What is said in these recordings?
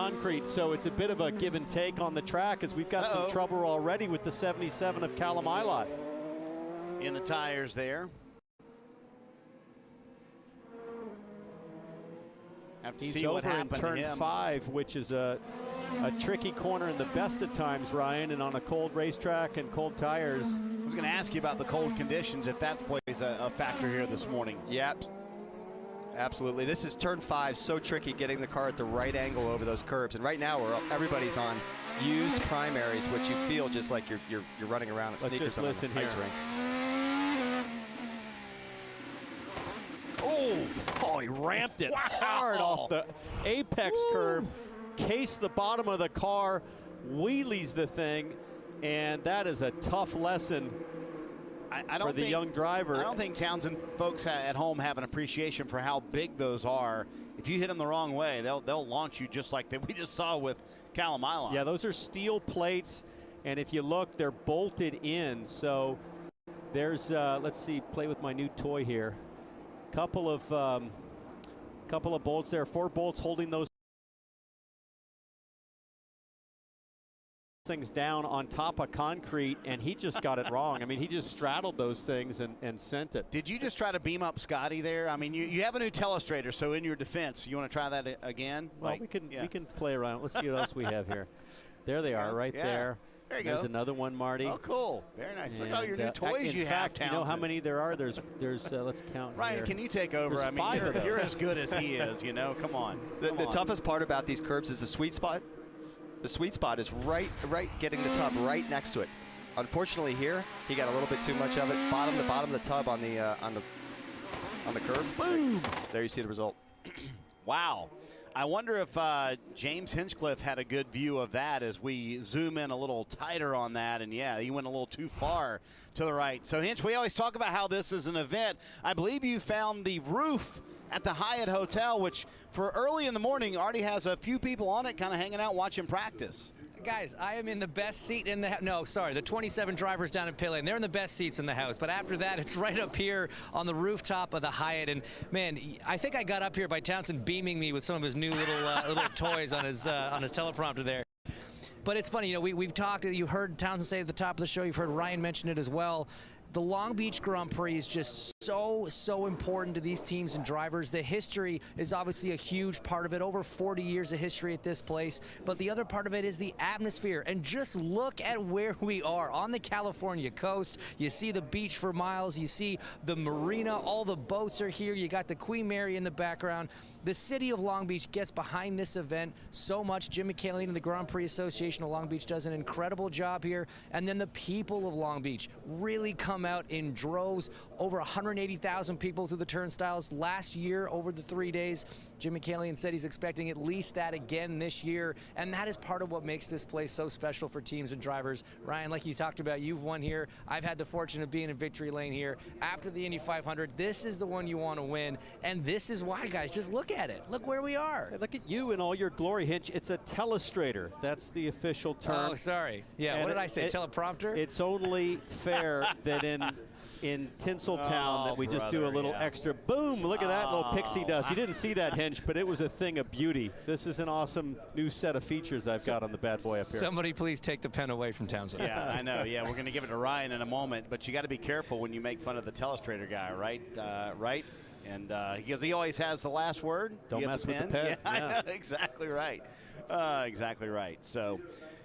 concrete, so it's a bit of a give and take on the track as we've got some trouble already with the 77 of Callum Ilott. In the tires there. Have to see what happened over in turn 5, which is a tricky corner in the best of times, Ryan, and on a cold racetrack and cold tires. I was going to ask you about the cold conditions, if that plays a factor here this morning. Yep. Absolutely. This is turn 5, so tricky getting the car at the right angle over those curbs. And right now, everybody's on used primaries, which you feel just like you're running around at sneakers on an ice rink. Oh, he ramped it hard off the apex curb, cased the bottom of the car, wheelies the thing, and that is a tough lesson for the young driver. I don't think Townsend folks at home have an appreciation for how big those are. If you hit them the wrong way, they'll launch you just like we just saw with Callum Ilott. Yeah, those are steel plates, and if you look, they're bolted in. So there's, let's see, play with my new toy here. Couple of bolts there, 4 bolts holding those things down on top of concrete, and he just got it wrong. I mean, he just straddled those things and sent it. Did you just try to beam up Scotty there? I mean, you have a new telestrator, so in your defense, you want to try that again? Well, we can play around. Let's see what else we have here. There they are, right there. There you There's go. another one, Marty. Oh, cool. Very nice. Look at all your new toys you have, you know how many there are? There's let's count Ryan, here. can you take over? There's I mean, 5 of those. you're as good as he is, you know. Come on. The toughest part about these curbs is the sweet spot. The sweet spot is right getting the tub right next to it. Unfortunately here, he got a little bit too much of it. Bottom of the tub on the curb. Boom. There you see the result. Wow. I wonder if James Hinchcliffe had a good view of that as we zoom in a little tighter on that. And yeah, he went a little too far to the right. So Hinch, we always talk about how this is an event. I believe you found the roof at the Hyatt Hotel, which for early in the morning already has a few people on it kind of hanging out watching practice. Guys, I am in the best seat in the no, sorry, the 27 drivers down in pit lane. They're in the best seats in the house. But after that, it's right up here on the rooftop of the Hyatt. And man, I think I got up here by Townsend beaming me with some of his new little toys on his teleprompter there. But it's funny, you know, we've talked. You heard Townsend say at the top of the show. You've heard Ryan mention it as well. The Long Beach Grand Prix is just so important to these teams and drivers. The history is obviously a huge part of it, over 40 years of history at this place. But the other part of it is the atmosphere. And just look at where we are on the California coast. You see the beach for miles. You see the marina. All the boats are here. You got the Queen Mary in the background. The city of Long Beach gets behind this event so much. Jim McKinley and the Grand Prix Association of Long Beach does an incredible job here. And then the people of Long Beach really come out in droves. Over 180,000 people through the turnstiles last year over the 3 days. Jim McKinley said he's expecting at least that again this year. And that is part of what makes this place so special for teams and drivers. Ryan, like you talked about, you've won here. I've had the fortune of being in victory lane here. After the Indy 500, this is the one you want to win. And this is why, guys, just look at it. Look where we are. Hey, look at you in all your glory, Hinch. It's a telestrator. That's the official term. Oh, sorry. Yeah, and what did I say? Teleprompter? It's only fair that in Tinseltown that we just do a little extra boom. Look at that little pixie dust. You didn't see that, Hinch, but it was a thing of beauty. This is an awesome new set of features I've got on the bad boy up here. Somebody please take the pen away from Townsend. Yeah, I know. Yeah, we're going to give it to Ryan in a moment, but you got to be careful when you make fun of the telestrator guy, right? Right? And because he always has the last word. Don't mess with the pen. Yeah, I know, exactly right. Exactly right. So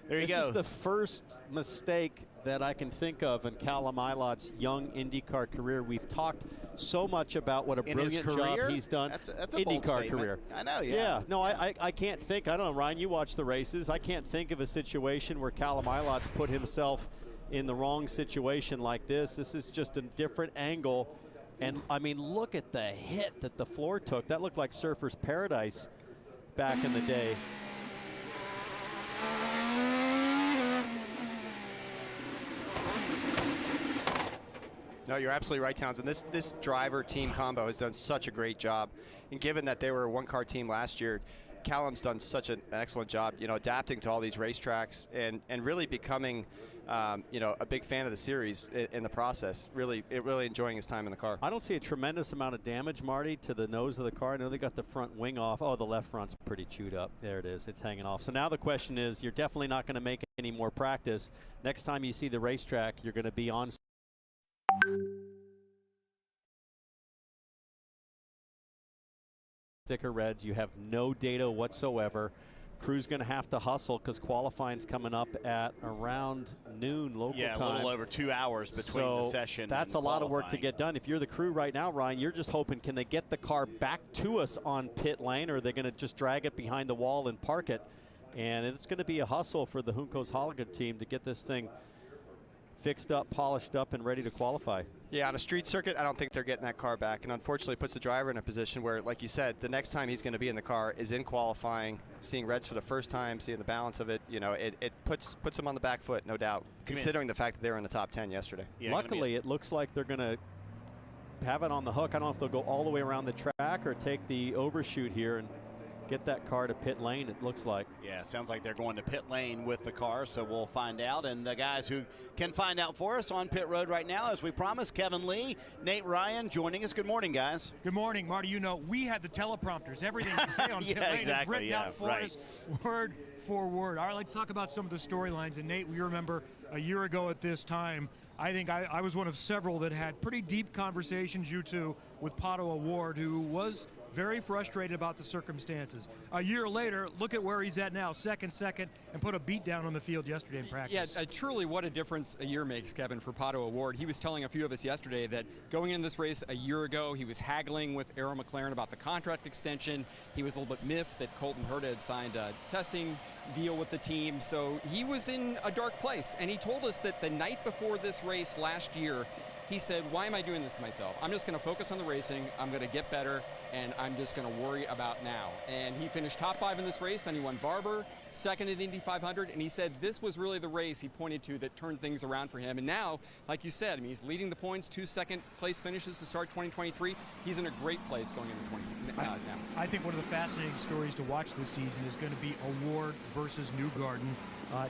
there you go. This is the first mistake that I can think of in Callum Ilott's young IndyCar career. We've talked so much about what a brilliant job he's done. That's a bold IndyCar statement. career. I know, yeah. Yeah, no, I can't think. I don't know, Ryan, you watch the races. I can't think of a situation where Callum Ilott's put himself in the wrong situation like this. This is just a different angle. And, I mean, look at the hit that the floor took. That looked like Surfer's Paradise back in the day. No, you're absolutely right, Townsend. This driver-team combo has done such a great job. And given that they were a one-car team last year, Callum's done such an excellent job, you know, adapting to all these racetracks and really becoming you know, a big fan of the series in the process. Really enjoying his time in the car. I don't see a tremendous amount of damage, Marty, to the nose of the car. I know they got the front wing off. Oh, the left front's pretty chewed up. There it is. It's hanging off. So now the question is, you're definitely not going to make any more practice. Next time you see the racetrack, you're going to be on sticker reds. You have no data whatsoever. Crew's going to have to hustle because qualifying's coming up at around noon local time. Yeah, a little over 2 hours between the session. That's a lot of work to get done. If you're the crew right now, Ryan, you're just hoping, can they get the car back to us on pit lane, or are they going to just drag it behind the wall and park it? And it's going to be a hustle for the Juncos Holligan team to get this thing fixed up, polished up, and ready to qualify. Yeah, on a street circuit, I don't think they're getting that car back, and unfortunately puts the driver in a position where, like you said, the next time he's going to be in the car is in qualifying, seeing reds for the first time, seeing the balance of it. You know, it puts him on the back foot, no doubt, considering the fact that they were in the top 10 yesterday. Yeah, luckily, it looks like they're going to have it on the hook. I don't know if they'll go all the way around the track or take the overshoot here and get that car to pit lane, it looks like. Yeah, sounds like they're going to pit lane with the car, so we'll find out. And the guys who can find out for us on pit road right now, as we promised, Kevin Lee, Nate Ryan joining us. Good morning, guys. Good morning, Marty. You know, we had the teleprompters. Everything you say on pit lane is written out for us, word for word. All right, let's talk about some of the storylines. And Nate, we remember a year ago at this time, I think I was one of several that had pretty deep conversations, you two, with Pato O'Ward, who was very frustrated about the circumstances. A year later, look at where he's at now, second, and put a beat down on the field yesterday in practice. Yeah, truly what a difference a year makes, Kevin, for Pato O'Ward. He was telling a few of us yesterday that going into this race a year ago, he was haggling with Arrow McLaren about the contract extension. He was a little bit miffed that Colton Herta had signed a testing deal with the team, so he was in a dark place. And he told us that the night before this race last year, he said, why am I doing this to myself? I'm just going to focus on the racing. I'm going to get better, and I'm just going to worry about now. And he finished top 5 in this race. Then he won Barber, second in the Indy 500. And he said this was really the race he pointed to that turned things around for him. And now, like you said, I mean, he's leading the points, 2 second-place finishes to start 2023. He's in a great place going into now. I think one of the fascinating stories to watch this season is going to be O'Ward versus Newgarden.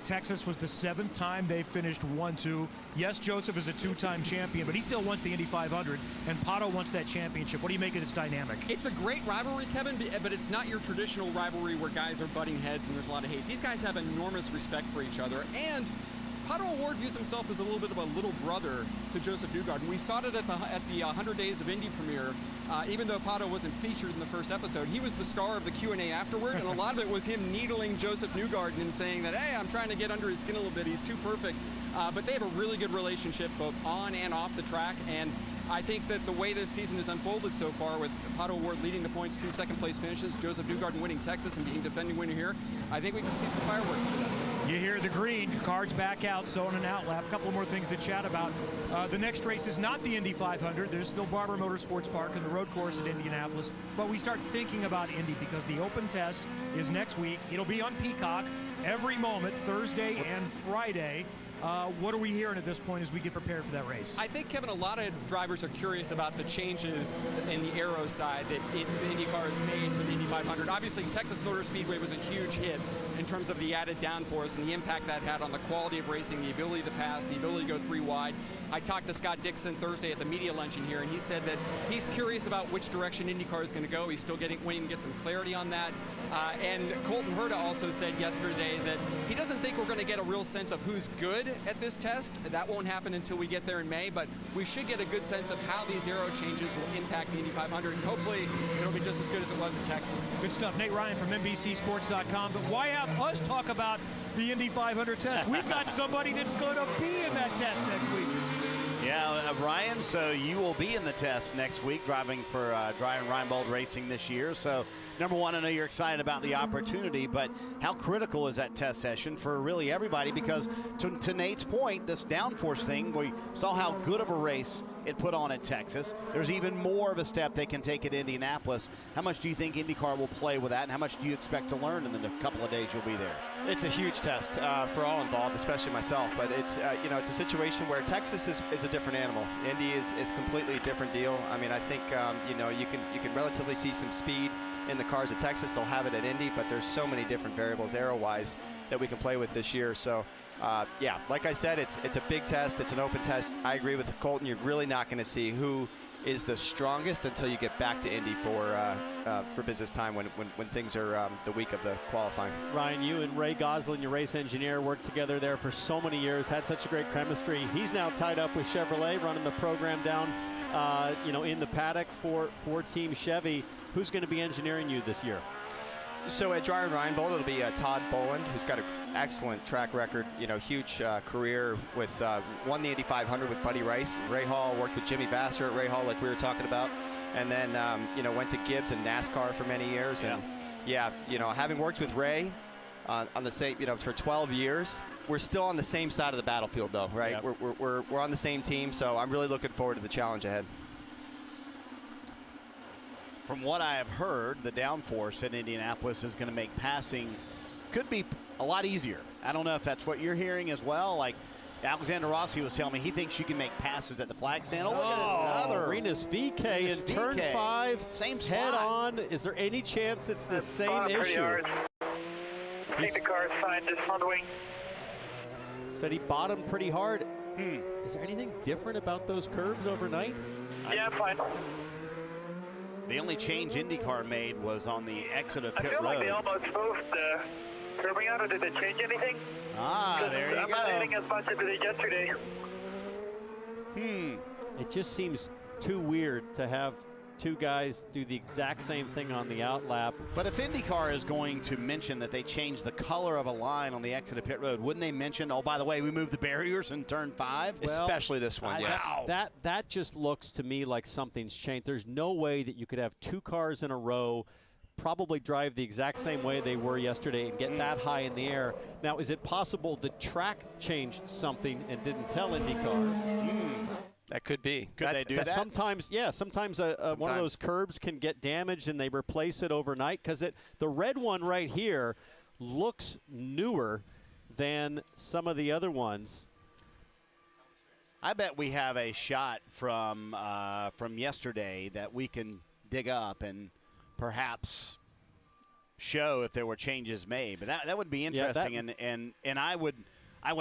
Texas was the 7th time they finished 1-2. Yes, Joseph is a 2-time champion, but he still wants the Indy 500, and Pato wants that championship. What do you make of this dynamic? It's a great rivalry, Kevin, but it's not your traditional rivalry where guys are butting heads and there's a lot of hate. These guys have enormous respect for each other, and Pato O'Ward views himself as a little bit of a little brother to Joseph Newgarden. We saw it at the 100 Days of Indy premiere. Even though Pato wasn't featured in the first episode, he was the star of the Q&A afterward, and a lot of it was him needling Joseph Newgarden and saying that, hey, I'm trying to get under his skin a little bit. He's too perfect. But they have a really good relationship both on and off the track, and I think that the way this season has unfolded so far, with Pato O'Ward leading the points, 2 second-place finishes, Joseph Newgarden winning Texas and being defending winner here, I think we can see some fireworks for that. You hear the green, cards back out, so on an outlap. A couple more things to chat about. The next race is not the Indy 500. There's still Barber Motorsports Park and the road course at Indianapolis. But we start thinking about Indy because the open test is next week. It'll be on Peacock every moment, Thursday and Friday. What are we hearing at this point as we get prepared for that race? I think, Kevin, a lot of drivers are curious about the changes in the aero side that the IndyCar has made for the Indy 500. Obviously, Texas Motor Speedway was a huge hit in terms of the added downforce and the impact that had on the quality of racing, the ability to pass, the ability to go 3 wide. I talked to Scott Dixon Thursday at the media luncheon here, and he said that he's curious about which direction IndyCar is going to go. He's still waiting to get some clarity on that. And Colton Herta also said yesterday that he doesn't think we're going to get a real sense of who's good at this test. That won't happen until we get there in May, but we should get a good sense of how these aero changes will impact the Indy 500, and hopefully it'll be just as good as it was in Texas. Good stuff. Nate Ryan from NBCSports.com. But why have us talk about the Indy 500 test? We've got somebody that's going to be in that test next week. Yeah, Ryan, so you will be in the test next week, driving for Reinbold Racing this year. So, number one, I know you're excited about the opportunity, but how critical is that test session for really everybody? Because to Nate's point, this downforce thing, we saw how good of a race it put on at Texas. There's even more of a step they can take at Indianapolis. How much do you think IndyCar will play with that, and how much do you expect to learn in the couple of days you'll be there? It's a huge test for all involved, especially myself. But it's it's a situation where Texas is a different animal. Indy is completely a different deal. I mean, I think you can relatively see some speed in the cars at Texas. They'll have it at Indy, but there's so many different variables aero-wise that we can play with this year. So, yeah, like I said, it's a big test. It's an open test. I agree with Colton. You're really not going to see who is the strongest until you get back to Indy for business time when things are the week of the qualifying. Ryan, you and Ray Goslin, your race engineer, worked together there for so many years, had such a great chemistry. He's now tied up with Chevrolet, running the program down, in the paddock for Team Chevy. Who's going to be engineering you this year? So at Dryer and Ryan Bolt, it'll be Todd Boland, who's got an excellent track record, huge career with won the Indy 500 with Buddy Rice. Ray Hall worked with Jimmy Vasser at Ray Hall, like we were talking about, and then went to Gibbs and NASCAR for many years. And having worked with Ray on the same, for 12 years, we're still on the same side of the battlefield, though, right? Yep. We're on the same team, so I'm really looking forward to the challenge ahead. From what I have heard, the downforce in Indianapolis is going to make passing could be a lot easier. I don't know if that's what you're hearing as well. Like Alexander Rossi was telling me, he thinks you can make passes at the flag stand. Oh, look at another. Rinus VeeKay in turn 5. Same spot. Head on. Is there any chance it's the same issue? I think the car is fine, just on the wing. Said he bottomed pretty hard. Is there anything different about those curves overnight? Yeah, fine. The only change INDYCAR made was on the exit of pit road. I feel like they almost moved the curbing out, or did they change anything? There you go. I'm not hitting as much as they did yesterday. It just seems too weird to have two guys do the exact same thing on the outlap. But if INDYCAR is going to mention that they changed the color of a line on the exit of pit road, wouldn't they mention, oh, by the way, we moved the barriers in turn 5? Well, especially this one, yes. That just looks to me like something's changed. There's no way that you could have two cars in a row probably drive the exact same way they were yesterday and get that high in the air. Now, is it possible the track changed something and didn't tell INDYCAR? That could be. Could they do that? Sometimes, yeah. Sometimes one of those curbs can get damaged and they replace it overnight, because the red one right here looks newer than some of the other ones. I bet we have a shot from yesterday that we can dig up and perhaps show if there were changes made. But that would be interesting, and I would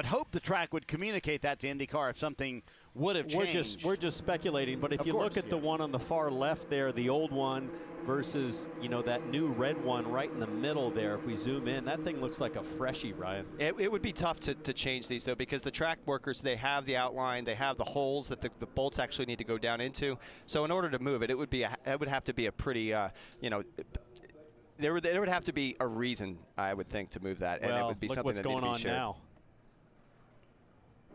hope the track would communicate that to INDYCAR if something would have changed. We're just speculating, but if you look at the one on the far left there, the old one versus that new red one right in the middle there, if we zoom in, that thing looks like a freshie, Ryan. It would be tough to change these, though, because the track workers, they have the outline, they have the holes that the bolts actually need to go down into. So in order to move it, it would have to be a pretty, there would have to be a reason, I would think, to move that, and it would be something that needed to be shared. Now.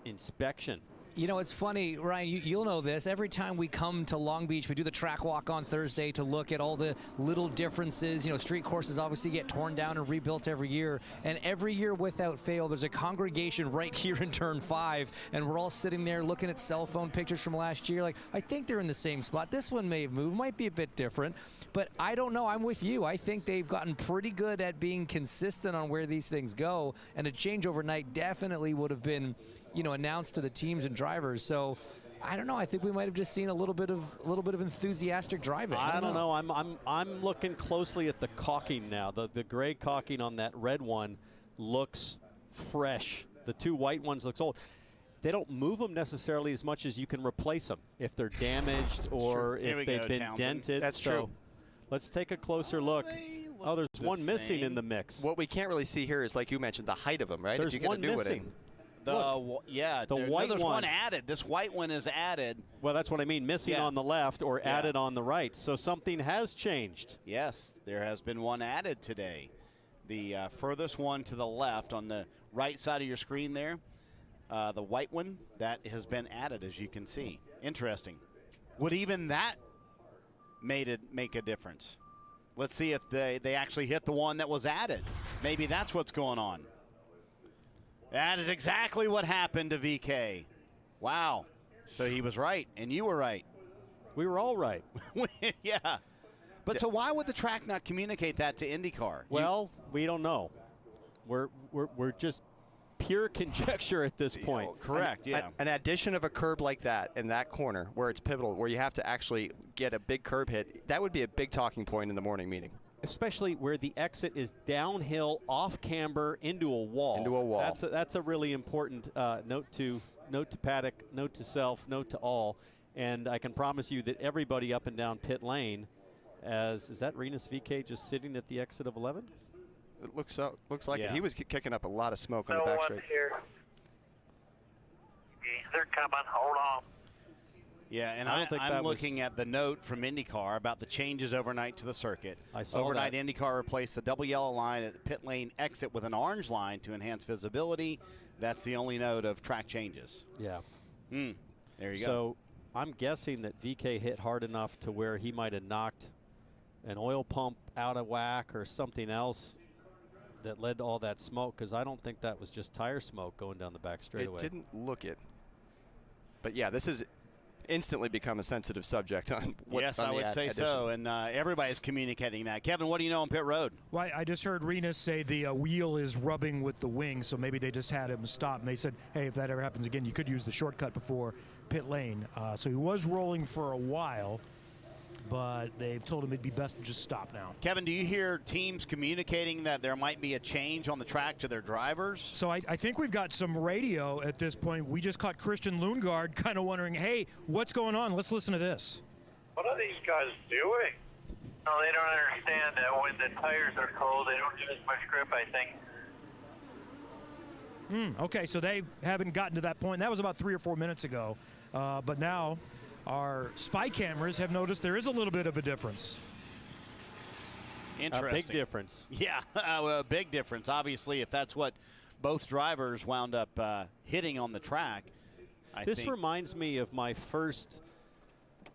Inspection. It's funny, Ryan, you'll know this. Every time we come to Long Beach, we do the track walk on Thursday to look at all the little differences. Street courses obviously get torn down and rebuilt every year. And every year without fail, there's a congregation right here in turn 5. And we're all sitting there looking at cell phone pictures from last year. Like, I think they're in the same spot. This one may have moved, might be a bit different. But I don't know. I'm with you. I think they've gotten pretty good at being consistent on where these things go. And a change overnight definitely would have been announced to the teams and drivers. So I don't know. I think we might have just seen a little bit of enthusiastic driving. I don't know. I'm looking closely at the caulking now. The gray caulking on that red one looks fresh. The two white ones looks old. They don't move them necessarily as much as you can replace them if they're damaged or if they've been dented. That's true. Let's take a closer look. Oh, there's one missing in the mix. What we can't really see here is, like you mentioned, the height of them, right? There's one missing. The white there's one added. This white one is added. Well, that's what I mean, missing on the left or added on the right. So something has changed. Yes, there has been one added today. The furthest one to the left on the right side of your screen there, the white one, that has been added, as you can see. Interesting. Would even that make a difference? Let's see if they actually hit the one that was added. Maybe that's what's going on. That is exactly what happened to VeeKay. Wow. So he was right, and you were right. We were all right. Yeah. But so why would the track not communicate that to INDYCAR? Well, we don't know. We're just pure conjecture at this point. Correct, An addition of a curb like that in that corner where it's pivotal, where you have to actually get a big curb hit, that would be a big talking point in the morning meeting. especially where the exit is downhill, off camber, into a wall. Into a wall. That's a really important note to paddock, note to self, note to all. And I can promise you that everybody up and down pit lane, is that Rinus VeeKay just sitting at the exit of 11? It looks like it. He was kicking up a lot of smoke on No the back one straight. here. They're coming. Hold on. Yeah, and I don't think I'm that looking was- at the note from INDYCAR about the changes overnight to the circuit. I saw overnight, that. INDYCAR replaced the double yellow line at the pit lane exit with an orange line to enhance visibility. That's the only note of track changes. Yeah. There you go. So I'm guessing that VeeKay hit hard enough to where he might have knocked an oil pump out of whack or something else that led to all that smoke, because I don't think that was just tire smoke going down the back straightaway. It didn't look it. But yeah, this has instantly become a sensitive subject on what Yes, on I the would say addition. so, and everybody's communicating that. Kevin, what do you know on pit road? Well, I just heard Rinus say the wheel is rubbing with the wing, so maybe they just had him stop. And they said, hey, if that ever happens again, you could use the shortcut before pit lane. So he was rolling for a while, but they've told him it'd be best to just stop now. Kevin, do you hear teams communicating that there might be a change on the track to their drivers? So I think we've got some radio at this point. We just caught Christian Lundgaard kind of wondering, hey, what's going on? Let's listen to this. What are these guys doing? No, they don't understand that when the tires are cold, they don't get as much grip, I think. Okay, so they haven't gotten to that point. That was about 3 or 4 minutes ago. But now our spy cameras have noticed there is a little bit of a difference. Interesting. A big difference. Yeah, a big difference. Obviously, if that's what both drivers wound up hitting on the track, I This think. reminds me of my first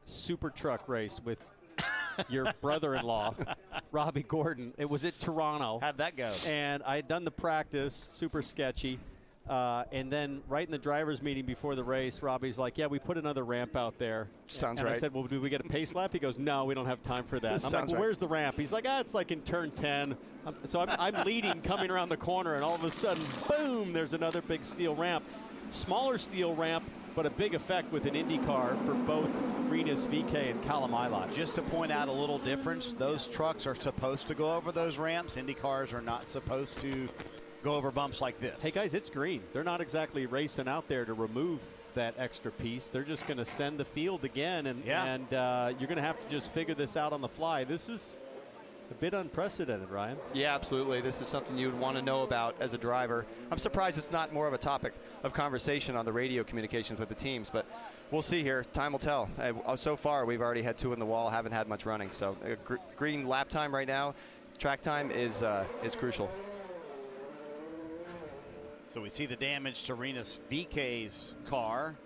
super truck race with your brother-in-law, Robbie Gordon. It was at Toronto. How'd that go? And I had done the practice, super sketchy. And then right in the driver's meeting before the race, Robbie's like, yeah, we put another ramp out there. Sounds and right. I said, well, do we get a pace lap? He goes, no, we don't have time for that. I'm like, Sounds well, right. where's the ramp? He's like, it's like in turn 10. So I'm leading, coming around the corner, and all of a sudden, boom, there's another big steel ramp. Smaller steel ramp, but a big effect with an INDYCAR for both Rinus VeeKay and Callum Ilott. Just to point out a little difference, those trucks are supposed to go over those ramps. INDYCARs are not supposed to go over bumps like this. Hey, guys, it's green. They're not exactly racing out there to remove that extra piece. They're just going to send the field again, and you're going to have to just figure this out on the fly. This is a bit unprecedented, Ryan. Yeah, absolutely. This is something you would want to know about as a driver. I'm surprised it's not more of a topic of conversation on the radio communications with the teams, but we'll see here. Time will tell. So far, we've already had 2 in the wall, haven't had much running. So green lap time right now, track time is crucial. So we see the damage to Rinus VeeKay's car,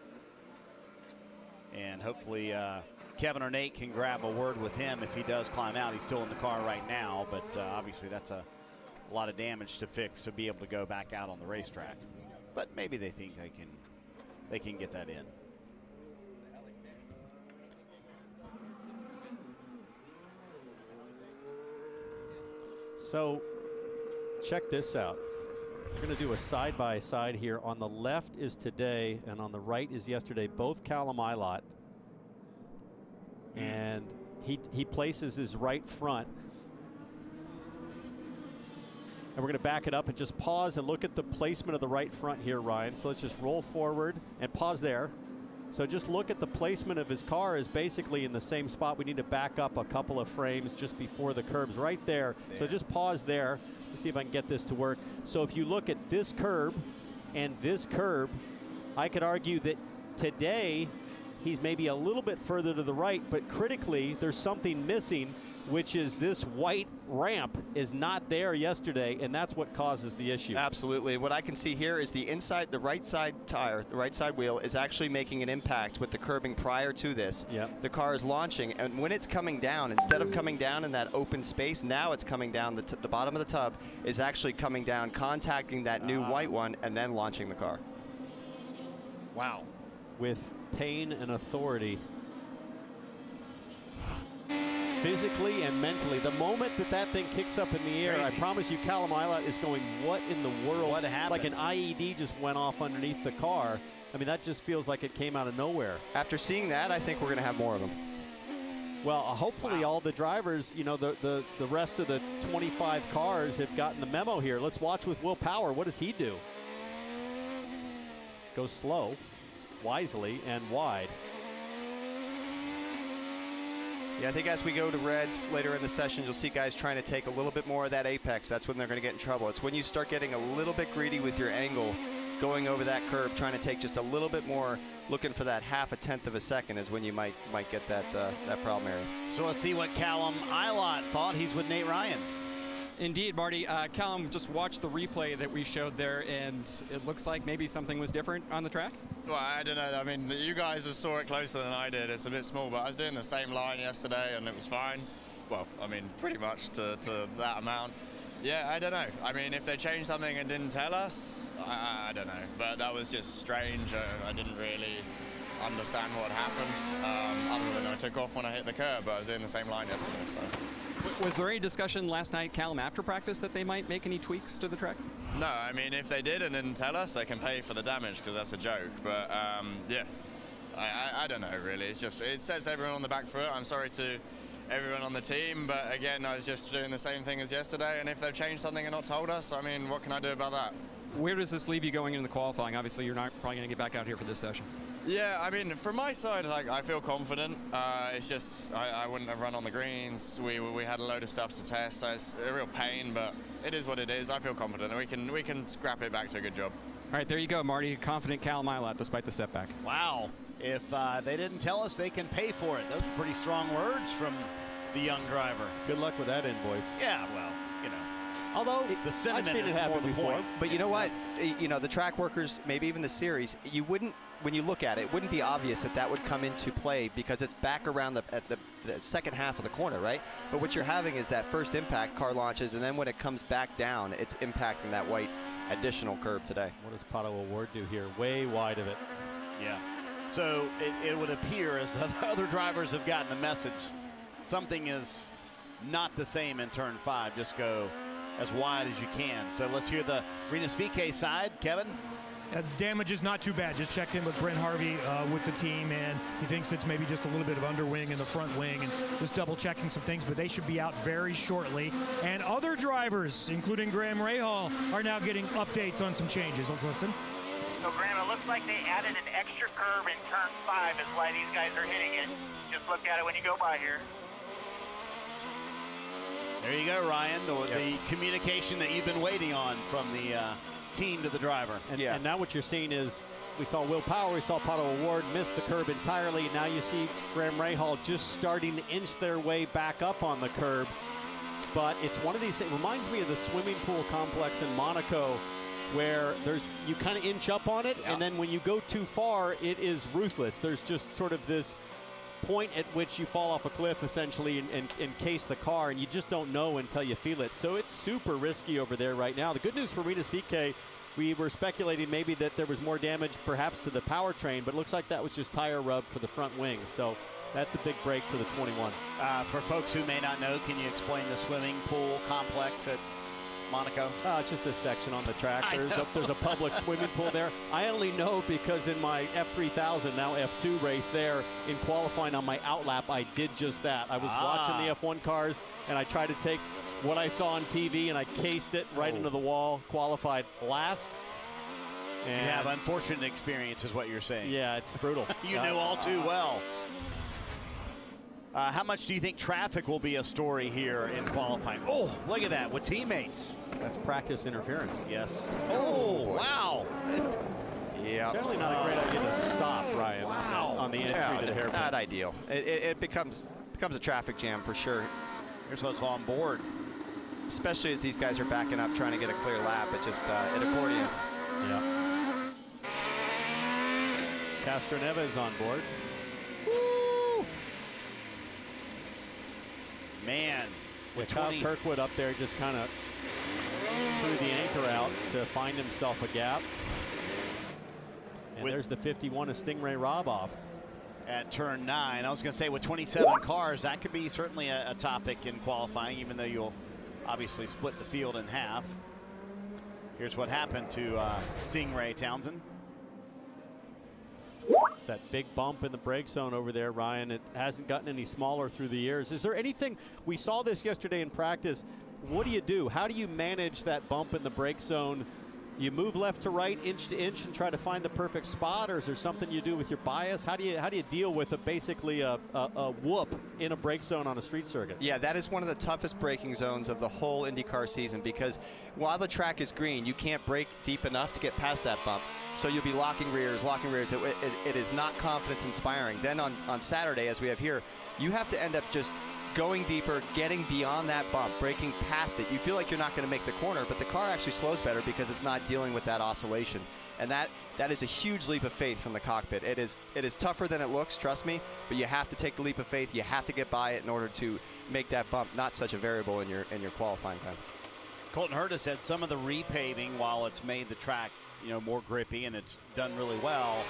and hopefully Kevin or Nate can grab a word with him if he does climb out. He's still in the car right now, but obviously that's a lot of damage to fix to be able to go back out on the racetrack. But maybe they think they can get that in. So check this out. We're going to do a side-by-side here. On the left is today, and on the right is yesterday, both Callum Ilott. And he places his right front. And we're going to back it up and just pause and look at the placement of the right front here, Ryan. So let's just roll forward and pause there. So just look at the placement of his car is basically in the same spot. We need to back up a couple of frames just before the curbs right there. So just pause there. Let's see if I can get this to work. So if you look at this curb and this curb, I could argue that today he's maybe a little bit further to the right, but critically there's something missing, which is this white ramp is not there yesterday, and that's what causes the issue. Absolutely. What I can see here is the right side tire, the right side wheel is actually making an impact with the curbing prior to this. Yep. The car is launching, and when it's coming down, instead of coming down in that open space, now it's coming down, the bottom of the tub is actually coming down, contacting that new white one, and then launching the car. Wow. With pain and authority, physically and mentally. The moment that thing kicks up in the air, Crazy. I promise you Callum Ilott is going, what in the world? What happened? Like an IED just went off underneath the car. I mean, that just feels like it came out of nowhere. After seeing that, I think we're going to have more of them. Well, hopefully all the drivers, you know, the rest of the 25 cars have gotten the memo here. Let's watch with Will Power. What does he do? Goes slow, wisely, and wide. Yeah, I think as we go to reds later in the session, you'll see guys trying to take a little bit more of that apex. That's when they're going to get in trouble. It's when you start getting a little bit greedy with your angle, going over that curb, trying to take just a little bit more, looking for that half a tenth of a second is when you might get that problem area. So let's see what Callum Ilott thought. He's with Nate Ryan. Indeed, Marty. Callum just watched the replay that we showed there, and it looks like maybe something was different on the track. Well, I don't know. I mean, you guys saw it closer than I did. It's a bit small, but I was doing the same line yesterday, and it was fine. Well, I mean, pretty much to that amount. Yeah, I don't know. I mean, if they changed something and didn't tell us, I don't know. But that was just strange. I didn't really understand what happened, other than I took off when I hit the curb, but I was doing the same line yesterday. So. Was there any discussion last night, Callum, after practice that they might make any tweaks to the track? No, I mean, if they did and didn't tell us, they can pay for the damage because that's a joke. But yeah, I don't know really. It's just, it sets everyone on the back foot. I'm sorry to everyone on the team, but again, I was just doing the same thing as yesterday. And if they've changed something and not told us, I mean, what can I do about that? Where does this leave you going into the qualifying? Obviously, you're not probably going to get back out here for this session. Yeah, I mean, from my side, like, I feel confident. It's just I wouldn't have run on the greens. We had a load of stuff to test, so it's a real pain, but it is what it is. I feel confident, and we can scrap it back to a good job. All right, there you go, Marty. Confident Callum Ilott despite the setback. Wow. If they didn't tell us, they can pay for it. Those are pretty strong words from the young driver. Good luck with that invoice. Yeah, well, you know. Although the sentiment I've seen it is happen more the before. point. But you know what? You know, the track workers, maybe even the series, you wouldn't, when you look at it, it wouldn't be obvious that that would come into play because it's back around at the second half of the corner, right? But what you're having is that first impact, car launches, and then when it comes back down, it's impacting that white additional curb today. What does Pato Award do here? Way wide of it. Yeah. So it would appear as the other drivers have gotten the message. Something is not the same in turn 5. Just go as wide as you can. So let's hear the Rinus VeeKay side. Kevin? The damage is not too bad. Just checked in with Brent Harvey with the team, and he thinks it's maybe just a little bit of underwing in the front wing, and just double checking some things, but they should be out very shortly. And other drivers, including Graham Rahal, are now getting updates on some changes. Let's listen. So, Graham, it looks like they added an extra curve in turn 5 is why these guys are hitting it. Just look at it when you go by here. There you go, Ryan. The communication that you've been waiting on from the team to the driver. And now what you're seeing is we saw Will Power, we saw Pato Award miss the curb entirely. Now you see Graham Rahal just starting to inch their way back up on the curb. But it's one of these, it reminds me of the swimming pool complex in Monaco where you kind of inch up on it, and then when you go too far, it is ruthless. There's just sort of this point at which you fall off a cliff essentially and encase the car, and you just don't know until you feel it. So it's super risky over there right now. The good news for Rinus VeeKay, we were speculating maybe that there was more damage perhaps to the powertrain, but it looks like that was just tire rub for the front wing. So that's a big break for the 21. For folks who may not know, can you explain the swimming pool complex at Monaco? It's just a section on the track. There's a public swimming pool there. I only know because in my F3000, now F2 race there, in qualifying on my outlap, I did just that. I was watching the F1 cars, and I tried to take what I saw on TV, and I cased it right into the wall, qualified last. And you have unfortunate experience is what you're saying. Yeah, it's brutal. You know all too well. How much do you think traffic will be a story here in qualifying? Oh, look at that, with teammates. That's practice interference. Yes. Oh, wow. Yeah. Generally not a great idea to stop, Ryan, on the entry to the hairpin. Not ideal. It becomes a traffic jam for sure. Here's what's on board. Especially as these guys are backing up, trying to get a clear lap. It just, it accordions. Yeah. Castroneva is on board. Woo! Man. With Kyle Kirkwood up there just kind of threw the anchor out to find himself a gap. And there's the 51 of Stingray Roboff. At turn 9. I was going to say with 27 cars, that could be certainly a topic in qualifying, even though you'll obviously split the field in half. Here's what happened to Stingray Townsend. that big bump in the brake zone over there, Ryan. It hasn't gotten any smaller through the years. Is there anything, we saw this yesterday in practice, what do you do? How do you manage that bump in the brake zone? You move left to right, inch to inch, and try to find the perfect spot, or is there something you do with your bias? How do you deal with basically a whoop in a brake zone on a street circuit? Yeah, that is one of the toughest braking zones of the whole IndyCar season, because while the track is green, you can't brake deep enough to get past that bump. So you'll be locking rears. It is not confidence inspiring. Then on Saturday, as we have here, you have to end up just going deeper, getting beyond that bump, braking past it. You feel like you're not going to make the corner, but the car actually slows better because it's not dealing with that oscillation. And that is a huge leap of faith from the cockpit. It is tougher than it looks, trust me, but you have to take the leap of faith. You have to get by it in order to make that bump not such a variable in your qualifying time. Colton Herta said some of the repaving, while it's made the track more grippy and it's done really well,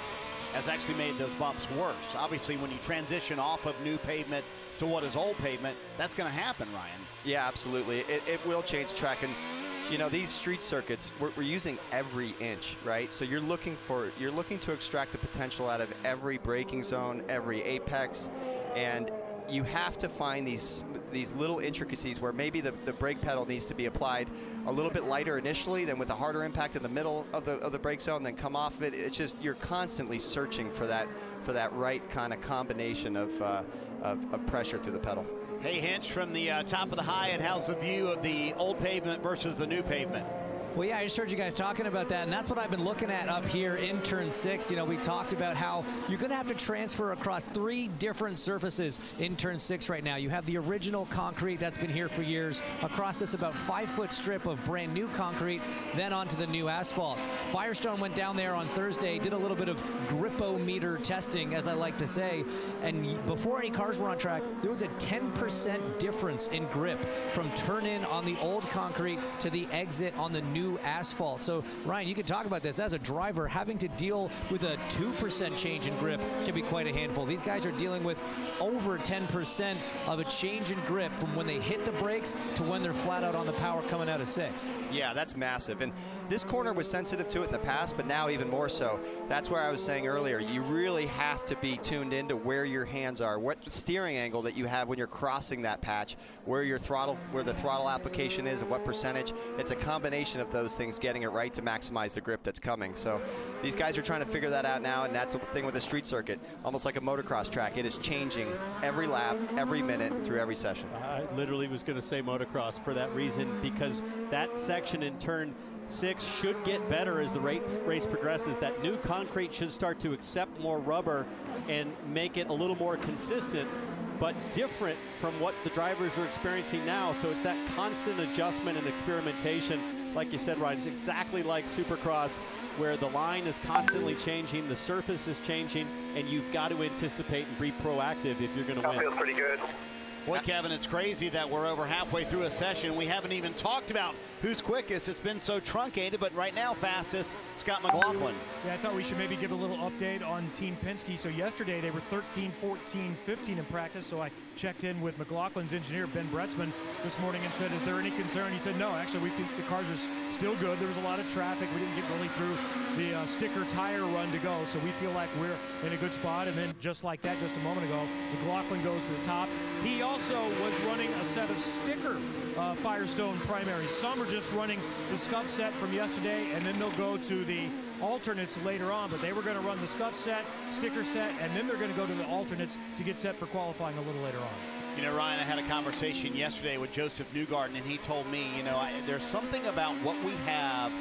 has actually made those bumps worse. Obviously, when you transition off of new pavement to what is old pavement, that's going to happen, Ryan. Yeah, absolutely. It will change track. And these street circuits, we're using every inch, right? So you're looking to extract the potential out of every braking zone, every apex, and you have to find these little intricacies where maybe the brake pedal needs to be applied a little bit lighter initially, then with a harder impact in the middle of the brake zone, then come off of it. It's just, you're constantly searching for that right kind of combination of pressure through the pedal. Hey, Hinch, from the top of the Hyatt, how's the view of the old pavement versus the new pavement? Well, yeah, I just heard you guys talking about that, and that's what I've been looking at up here in Turn 6. We talked about how you're going to have to transfer across 3 different surfaces in Turn 6 right now. You have the original concrete that's been here for years, across this about 5-foot strip of brand new concrete, then onto the new asphalt. Firestone went down there on Thursday, did a little bit of gripometer testing, as I like to say, and before any cars were on track, there was a 10% difference in grip from turn-in on the old concrete to the exit on the new asphalt. So, Ryan, you could talk about this. As a driver, having to deal with a 2% change in grip can be quite a handful. These guys are dealing with over 10% of a change in grip from when they hit the brakes to when they're flat out on the power coming out of 6. Yeah, that's massive. And this corner was sensitive to it in the past, but now even more so. That's where I was saying earlier, you really have to be tuned into where your hands are, what steering angle that you have when you're crossing that patch, where the throttle application is and what percentage. It's a combination of those things, getting it right to maximize the grip that's coming. So these guys are trying to figure that out now, and that's the thing with a street circuit, almost like a motocross track. It is changing every lap, every minute, through every session. I literally was going to say motocross for that reason, because that section in turn 6 should get better as the race progresses. That new concrete should start to accept more rubber and make it a little more consistent, but different from what the drivers are experiencing now. So it's that constant adjustment and experimentation. Like you said, Ryan, it's exactly like Supercross, where the line is constantly changing, the surface is changing, and you've got to anticipate and be proactive if you're going to win. That feels pretty good. Boy, Kevin, it's crazy that we're over halfway through a session. We haven't even talked about who's quickest. It's been so truncated, but right now fastest, Scott McLaughlin. Yeah, I thought we should maybe give a little update on Team Penske. So yesterday they were 13, 14, 15 in practice. So I checked in with McLaughlin's engineer, Ben Bretzman, this morning and said, is there any concern? He said, no, actually, we think the cars are still good. There was a lot of traffic. We didn't get really through the sticker tire run to go. So we feel like we're in a good spot. And then just like that, just a moment ago, McLaughlin goes to the top. He also was running a set of sticker Firestone primaries. Some are just running the scuff set from yesterday, and then they'll go to the alternates later on, but they were going to run the scuff set, sticker set, and then they're going to go to the alternates to get set for qualifying a little later on. Ryan, I had a conversation yesterday with Joseph Newgarden, and he told me, there's something about what we have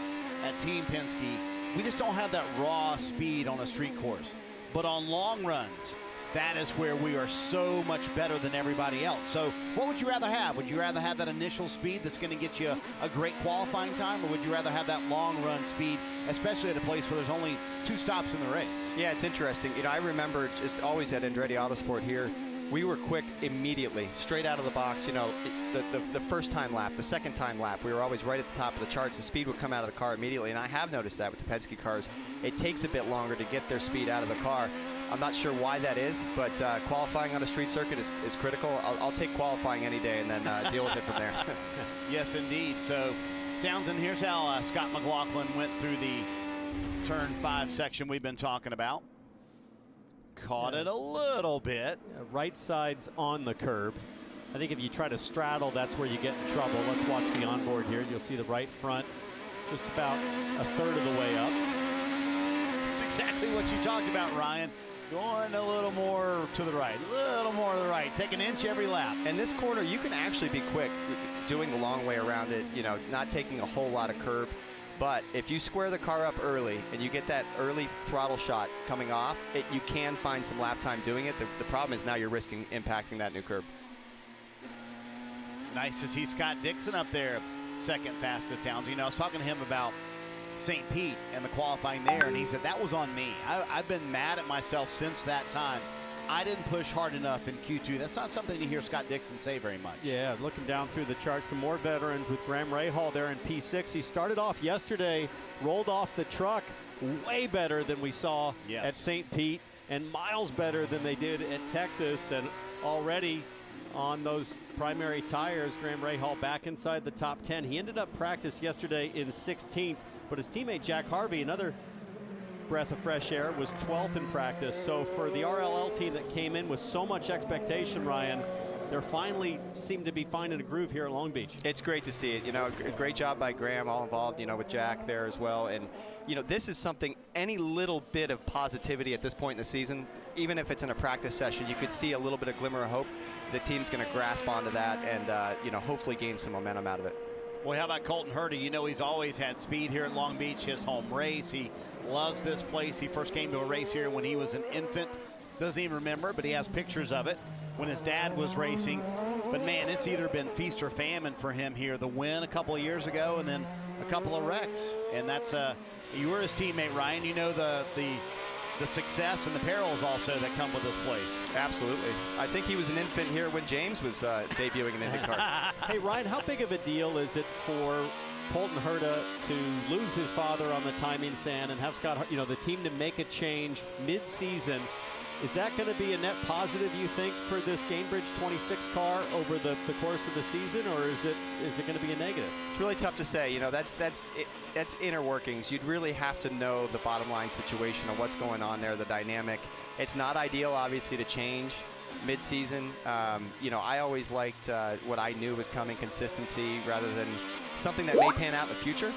at Team Penske. We just don't have that raw speed on a street course. But on long runs, that is where we are so much better than everybody else. So what would you rather have? Would you rather have that initial speed that's going to get you a great qualifying time, or would you rather have that long run speed, especially at a place where there's only 2 stops in the race? Yeah, it's interesting. I remember just always at Andretti Autosport here, we were quick immediately, straight out of the box. The first time lap, the second time lap, we were always right at the top of the charts. The speed would come out of the car immediately, and I have noticed that with the Penske cars. It takes a bit longer to get their speed out of the car. I'm not sure why that is, but qualifying on a street circuit is critical. I'll take qualifying any day and then deal with it from there. Yes, indeed. So, Townsend, here's how Scott McLaughlin went through the Turn 5 section we've been talking about. Caught it a little bit. Right side's on the curb. I think if you try to straddle, that's where you get in trouble. Let's watch the onboard here. You'll see the right front just about a third of the way up. That's exactly what you talked about, Ryan. Going a little more to the right, a little more to the right. Take an inch every lap. And this corner, you can actually be quick doing the long way around it, you know, not taking a whole lot of curb. But if you square the car up early and you get that early throttle shot coming off, you can find some lap time doing it. The problem is now you're risking impacting that new curb. Nice to see Scott Dixon up there, second fastest Townsend. You know, I was talking to him about St. Pete and the qualifying there, and he said, that was on me. I've been mad at myself since that time. I didn't push hard enough in Q2. That's not something you hear Scott Dixon say very much. Yeah, looking down through the charts, some more veterans with Graham Rahal there in P6. He started off yesterday, rolled off the truck way better than we saw at St. Pete, and miles better than they did at Texas. And already on those primary tires, Graham Rahal back inside the top 10. He ended up practice yesterday in 16th, but his teammate Jack Harvey, another breath of fresh air, was 12th in practice. So for the RLL team that came in with so much expectation, Ryan, they're finally seem to be finding a groove here at Long Beach. It's great to see it. You know, a great job by Graham, all involved, you know, with Jack there as well. And, you know, this is something, any little bit of positivity at this point in the season, even if it's in a practice session, you could see a little bit of glimmer of hope. The team's going to grasp onto that and, you know, hopefully gain some momentum out of it. Well, how about Colton Herta? You know, he's always had speed here at Long Beach, his home race. He loves this place. He first came to a race here when he was an infant. Doesn't even remember, but he has pictures of it when his dad was racing. But man, it's either been feast or famine for him here. The win a couple of years ago and then a couple of wrecks. And that's, you were his teammate, Ryan. You know the success and the perils also that come with this place. Absolutely. I think he was an infant here when James was debuting in INDYCAR. Hey, Ryan, how big of a deal is it for Colton Herta to lose his father on the timing stand and have Scott, you know, the team to make a change mid-season? Is that going to be a net positive, you think, for this Gainbridge 26 car over the course of the season, or is it going to be a negative? It's really tough to say. You know, that's inner workings. You'd really have to know the bottom line situation of what's going on there, the dynamic. It's not ideal, obviously, to change mid-season. You know, I always liked what I knew was coming, consistency, rather than something that may pan out in the future.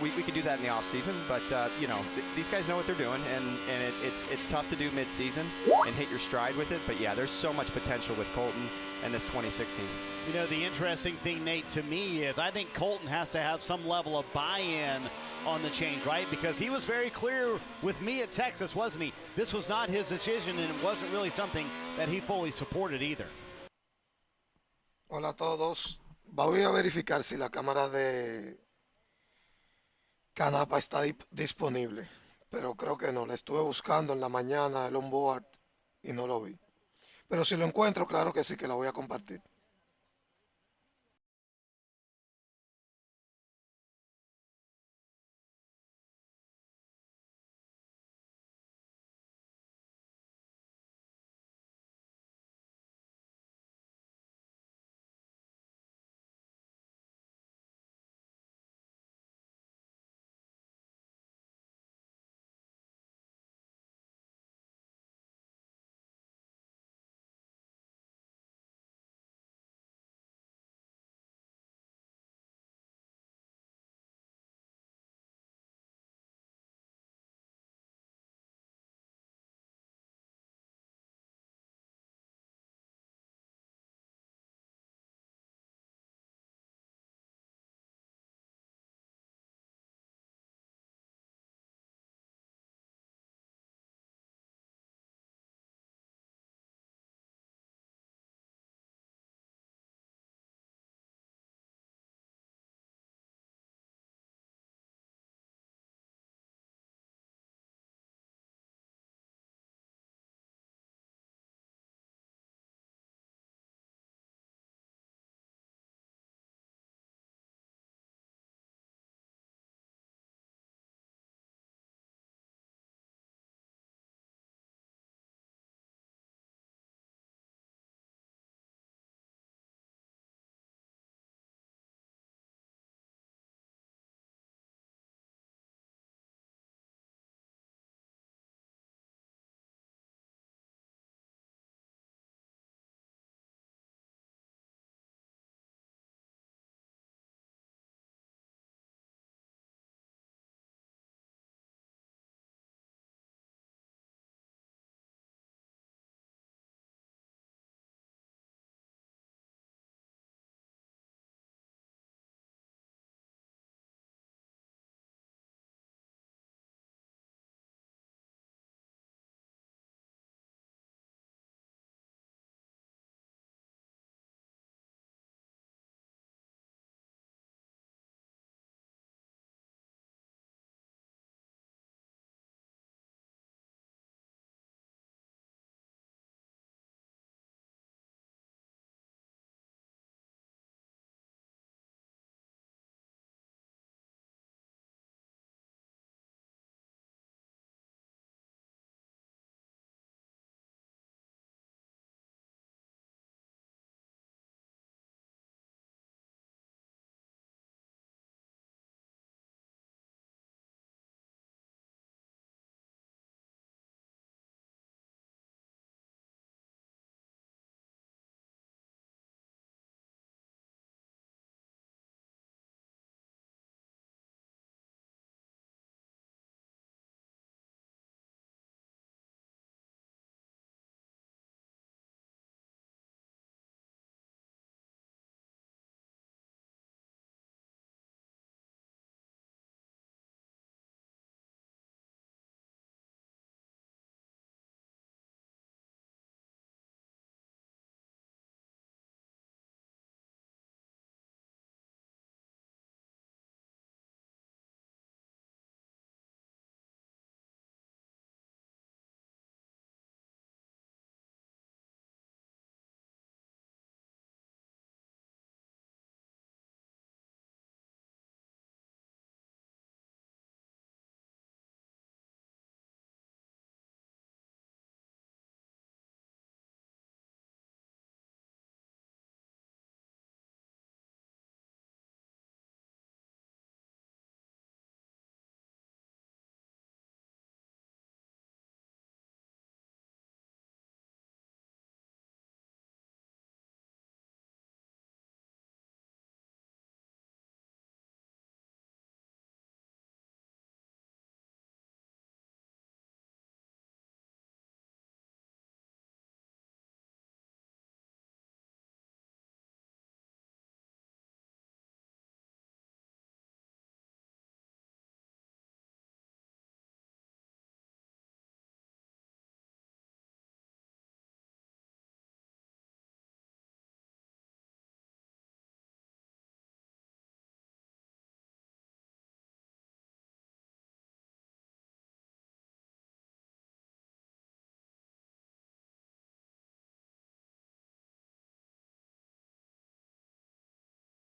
We could do that in the off season, but you know, these guys know what they're doing, and it's tough to do mid-season and hit your stride with it. But yeah, there's so much potential with Colton and this 2016. You know, the interesting thing, Nate, to me is I think Colton has to have some level of buy-in on the change, right? Because he was very clear with me at Texas, wasn't he? This was not his decision, and it wasn't really something that he fully supported either. Hola a todos. Voy a verificar si la cámara de Canapa está disponible, pero creo que no. La estuve buscando en la mañana el onboard y no lo vi. Pero si lo encuentro, claro que sí que la voy a compartir.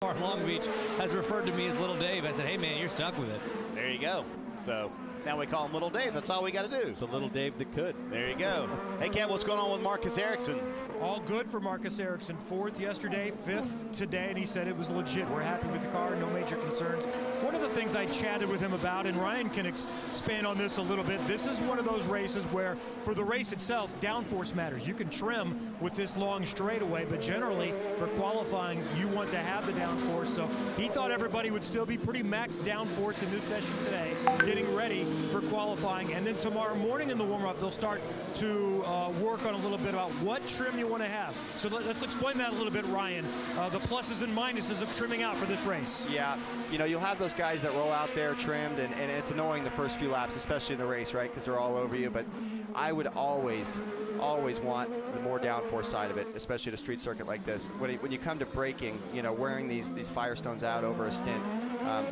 Long Beach has referred to me as Little Dave. I said, hey, man, you're stuck with it. There you go. So now we call him Little Dave. That's all we got to do. The Little Dave that could. There you go. Hey, Kev, what's going on with Marcus Ericsson? All good for Marcus Ericsson. 4th yesterday, 5th today, and he said it was legit. We're happy with the car, no major concerns. One of the things I chatted with him about, and Ryan can expand on this a little bit, this is one of those races where, for the race itself, downforce matters. You can trim with this long straightaway, but generally, for qualifying, you want to have the downforce. So he thought everybody would still be pretty max downforce in this session today, getting ready for qualifying. And then tomorrow morning in the warm-up, they'll start to work on a little bit about what trim you want to have. So let's explain that a little bit, Ryan. The pluses and minuses of trimming out for this race. Yeah, you know, you'll have those guys that roll out there trimmed, and it's annoying the first few laps, especially in the race, right, because they're all over you. But I would always want the more downforce side of it, especially at a street circuit like this. When you come to braking, you know, wearing these Firestones out over a stint,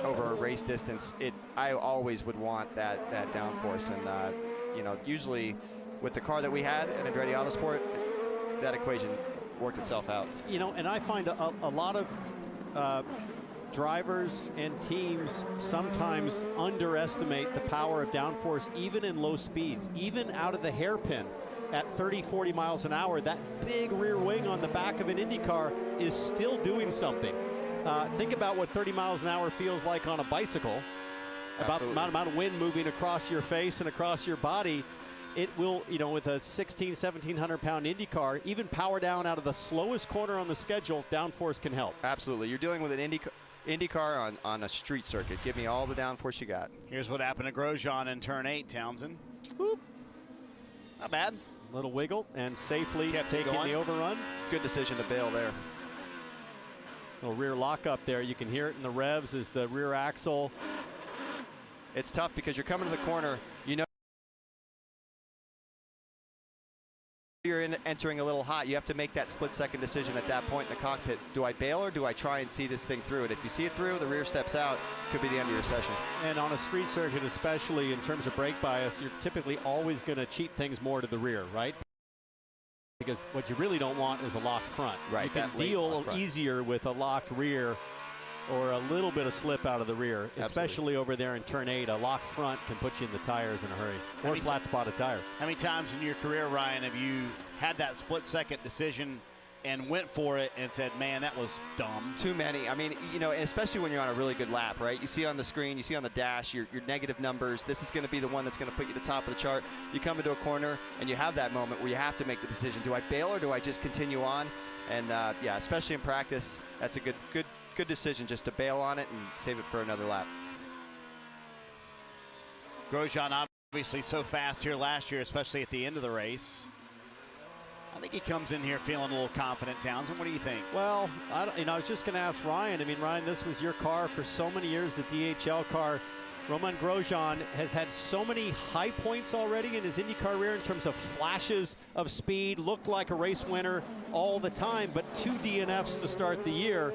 over a race distance, I always would want that downforce. And you know, usually with the car that we had at Andretti Autosport, that equation worked itself out. You know, and I find a lot of drivers and teams sometimes underestimate the power of downforce, even in low speeds, even out of the hairpin at 30, 40 miles an hour. That big rear wing on the back of an IndyCar is still doing something. Think about what 30 miles an hour feels like on a bicycle. Absolutely. About the amount of wind moving across your face and across your body. It will, you know, with a 1,700 pound IndyCar, even power down out of the slowest corner on the schedule, downforce can help. Absolutely. You're dealing with an IndyCar on a street circuit. Give me all the downforce you got. Here's what happened to Grosjean in turn 8, Townsend. Whoop. Not bad. Little wiggle and safely taking the overrun. Good decision to bail there. Little rear lock up there. You can hear it in the revs as the rear axle. It's tough because you're coming to the corner. You know you're entering a little hot. You have to make that split-second decision at that point in the cockpit. Do I bail or do I try and see this thing through? And if you see it through, the rear steps out, could be the end of your session. And on a street circuit, especially in terms of brake bias, you're typically always going to cheat things more to the rear, right? Because what you really don't want is a locked front. Right. You can deal easier with a locked rear or a little bit of slip out of the rear, especially over there in turn 8. A locked front can put you in the tires in a hurry, or flat spot a tire. How many times in your career, Ryan, have you had that split-second decision and went for it and said, man, that was dumb? Too many. I mean, you know, especially when you're on a really good lap, right? You see on the screen, you see on the dash, your negative numbers. This is going to be the one that's going to put you at the top of the chart. You come into a corner, and you have that moment where you have to make the decision. Do I bail or do I just continue on? And, yeah, especially in practice, that's a good decision just to bail on it and save it for another lap. Grosjean obviously so fast here last year, especially at the end of the race. I think he comes in here feeling a little confident. Townsend, what do you think? Well, I was just going to ask Ryan. I mean, Ryan, this was your car for so many years, the DHL car. Romain Grosjean has had so many high points already in his IndyCar career in terms of flashes of speed, looked like a race winner all the time, but 2 DNFs to start the year.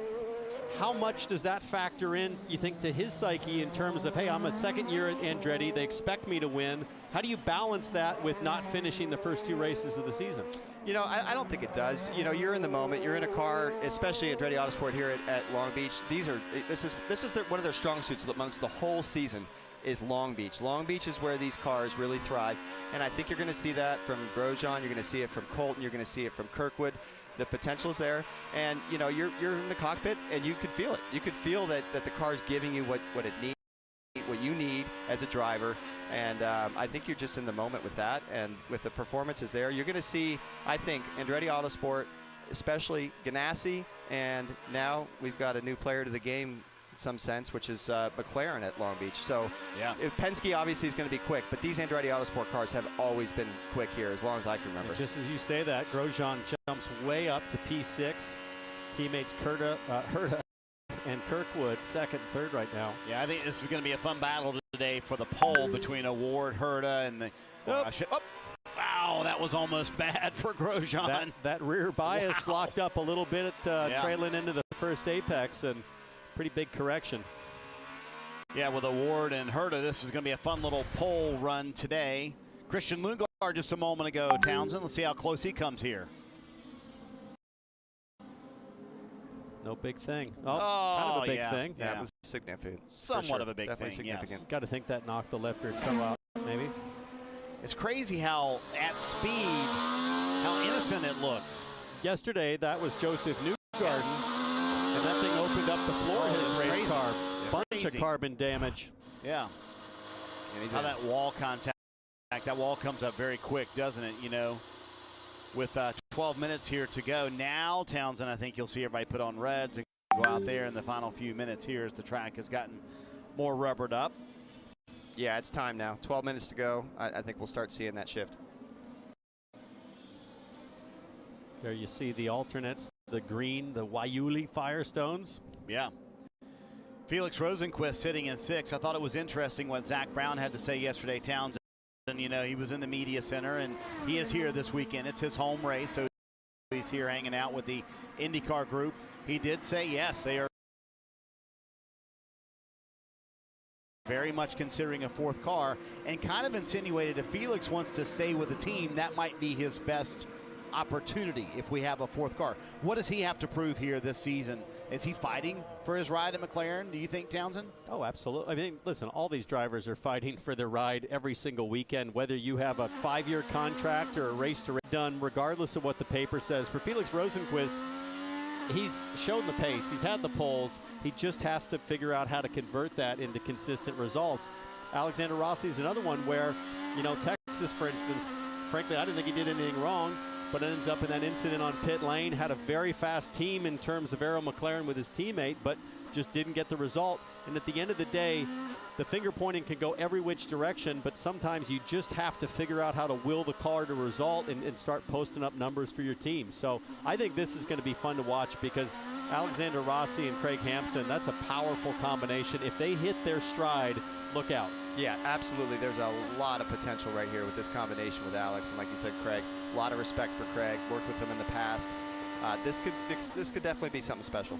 How much does that factor in, you think, to his psyche in terms of, hey, I'm a second year at Andretti, they expect me to win? How do you balance that with not finishing the first 2 races of the season? You know, I don't think it does. You know, you're in the moment. You're in a car, especially Andretti Autosport here at Long Beach. This is one of their strong suits amongst the whole season is Long Beach. Long Beach is where these cars really thrive, and I think you're going to see that from Grosjean. You're going to see it from Colton. You're going to see it from Kirkwood. The potential is there, and you know you're in the cockpit, and you could feel it. You could feel that the car is giving you what it needs, what you need as a driver, and I think you're just in the moment with that, and with the performances there, you're going to see, I think, Andretti Autosport, especially Ganassi, and now we've got a new player to the game in some sense, which is McLaren at Long Beach. So yeah, Penske obviously is going to be quick, but these Andretti Autosport cars have always been quick here as long as I can remember. And just as you say that, Grosjean jumps way up to P6. Teammates Herta and Kirkwood second and third right now. Yeah, I think this is going to be a fun battle today for the pole between Award, Herta, and the... Wow, that was almost bad for Grosjean. That rear bias locked up a little bit trailing into the first apex, and pretty big correction. Yeah, with Award and Herta, this is going to be a fun little pole run today. Christian Lundgaard just a moment ago, Townsend. Let's see how close he comes here. No big thing. Oh, kind of a big thing. Yeah, it was significant. Somewhat of a big Definitely thing, significant. yes. Got to think that knocked the left rear toe out, maybe. It's crazy how, at speed, how innocent it looks. Yesterday, that was Joseph Newgarden, and that thing opened up the floor of his race car. Bunch of carbon damage. Yeah. How that wall contact, that wall comes up very quick, doesn't it? You know, with 12 minutes here to go. Now, Townsend, I think you'll see everybody put on reds and go out there in the final few minutes here as the track has gotten more rubbered up. Yeah, it's time now. 12 minutes to go. I think we'll start seeing that shift. There you see the alternates, the green, the Waiuli Firestones. Yeah. Felix Rosenquist sitting in 6th. I thought it was interesting what Zach Brown had to say yesterday, Townsend. And, you know, he was in the media center, and he is here this weekend. It's his home race, so he's here hanging out with the INDYCAR group. He did say, yes, they are very much considering a 4th car, and kind of insinuated if Felix wants to stay with the team, that might be his best opportunity if we have a 4th car. What does he have to prove here this season? Is he fighting for his ride at McLaren, do you think, Townsend? Oh, absolutely. I mean, listen, all these drivers are fighting for their ride every single weekend, whether you have a 5-year contract or a race to done, regardless of what the paper says. For Felix Rosenquist, he's shown the pace. He's had the poles. He just has to figure out how to convert that into consistent results. Alexander Rossi is another one where, you know, Texas, for instance, frankly, I didn't think he did anything wrong, but ends up in that incident on pit lane. Had a very fast team in terms of Arrow McLaren with his teammate, but just didn't get the result. And at the end of the day, the finger pointing can go every which direction, but sometimes you just have to figure out how to will the car to result and start posting up numbers for your team. So I think this is going to be fun to watch because Alexander Rossi and Craig Hampson, that's a powerful combination. If they hit their stride, look out. Yeah, absolutely. There's a lot of potential right here with this combination with Alex. And like you said, Craig, a lot of respect for Craig. Worked with him in the past. This could definitely be something special.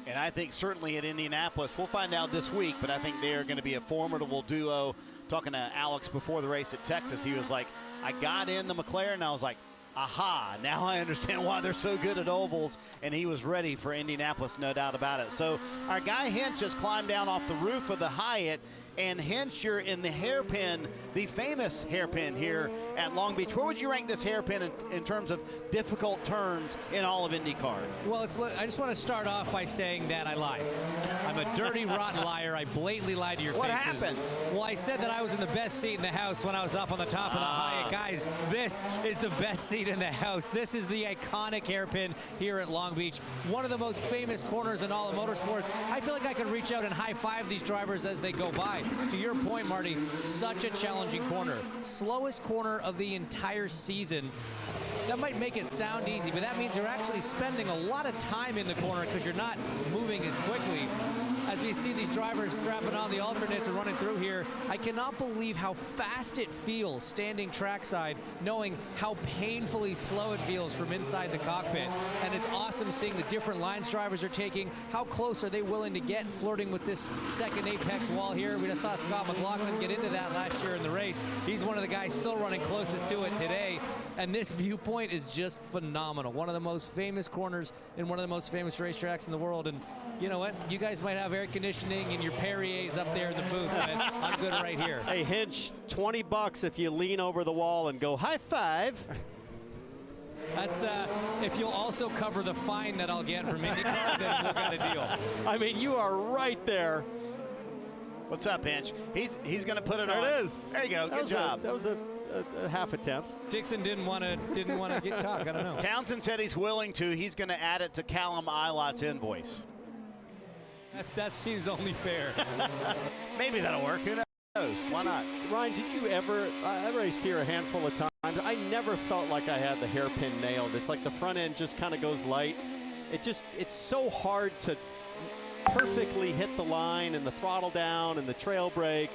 And I think certainly at Indianapolis, we'll find out this week, but I think they are going to be a formidable duo. Talking to Alex before the race at Texas, he was like, I got in the McLaren, and I was like, aha, now I understand why they're so good at ovals, and he was ready for Indianapolis, no doubt about it. So our guy Hinch just climbed down off the roof of the Hyatt, and Hinch, you're in the hairpin, the famous hairpin here at Long Beach. Where would you rank this hairpin in terms of difficult turns in all of IndyCar? Well, I just want to start off by saying that I lied. I'm a dirty, rotten liar. I blatantly lied to your faces. What happened? Well, I said that I was in the best seat in the house when I was up on the top of the Hyatt. Guys, this is the best seat in the house. This is the iconic hairpin here at Long Beach. One of the most famous corners in all of motorsports. I feel like I could reach out and high-five these drivers as they go by. To your point, Marty, such a challenging corner. Slowest corner of the entire season. That might make it sound easy, but that means you're actually spending a lot of time in the corner because you're not moving as quickly. As we see these drivers strapping on the alternates and running through here, I cannot believe how fast it feels standing trackside, knowing how painfully slow it feels from inside the cockpit. And it's awesome seeing the different lines drivers are taking. How close are they willing to get flirting with this second apex wall here? We just saw Scott McLaughlin get into that last year in the race. He's one of the guys still running closest to it today. And this viewpoint is just phenomenal. One of the most famous corners in one of the most famous racetracks in the world. And you know what? You guys might have air conditioning and your Perrier's up there in the booth, but I'm good right here. Hey, Hinch, $20 if you lean over the wall and go high five. That's if you'll also cover the fine that I'll get from IndyCar, then we'll got a deal. I mean, you are right there. What's up, Hinch? He's going to put it on. There it is. There you go. Good job. That was a half attempt. Dixon didn't want to get talk. I don't know. Townsend said he's willing to. He's going to add it to Callum Ilot's invoice. That seems only fair. Maybe that'll work. Who knows? Why not? Ryan, did you ever, I raced here a handful of times. I never felt like I had the hairpin nailed. It's like the front end just kind of goes light. It's so hard to perfectly hit the line and the throttle down and the trail brake.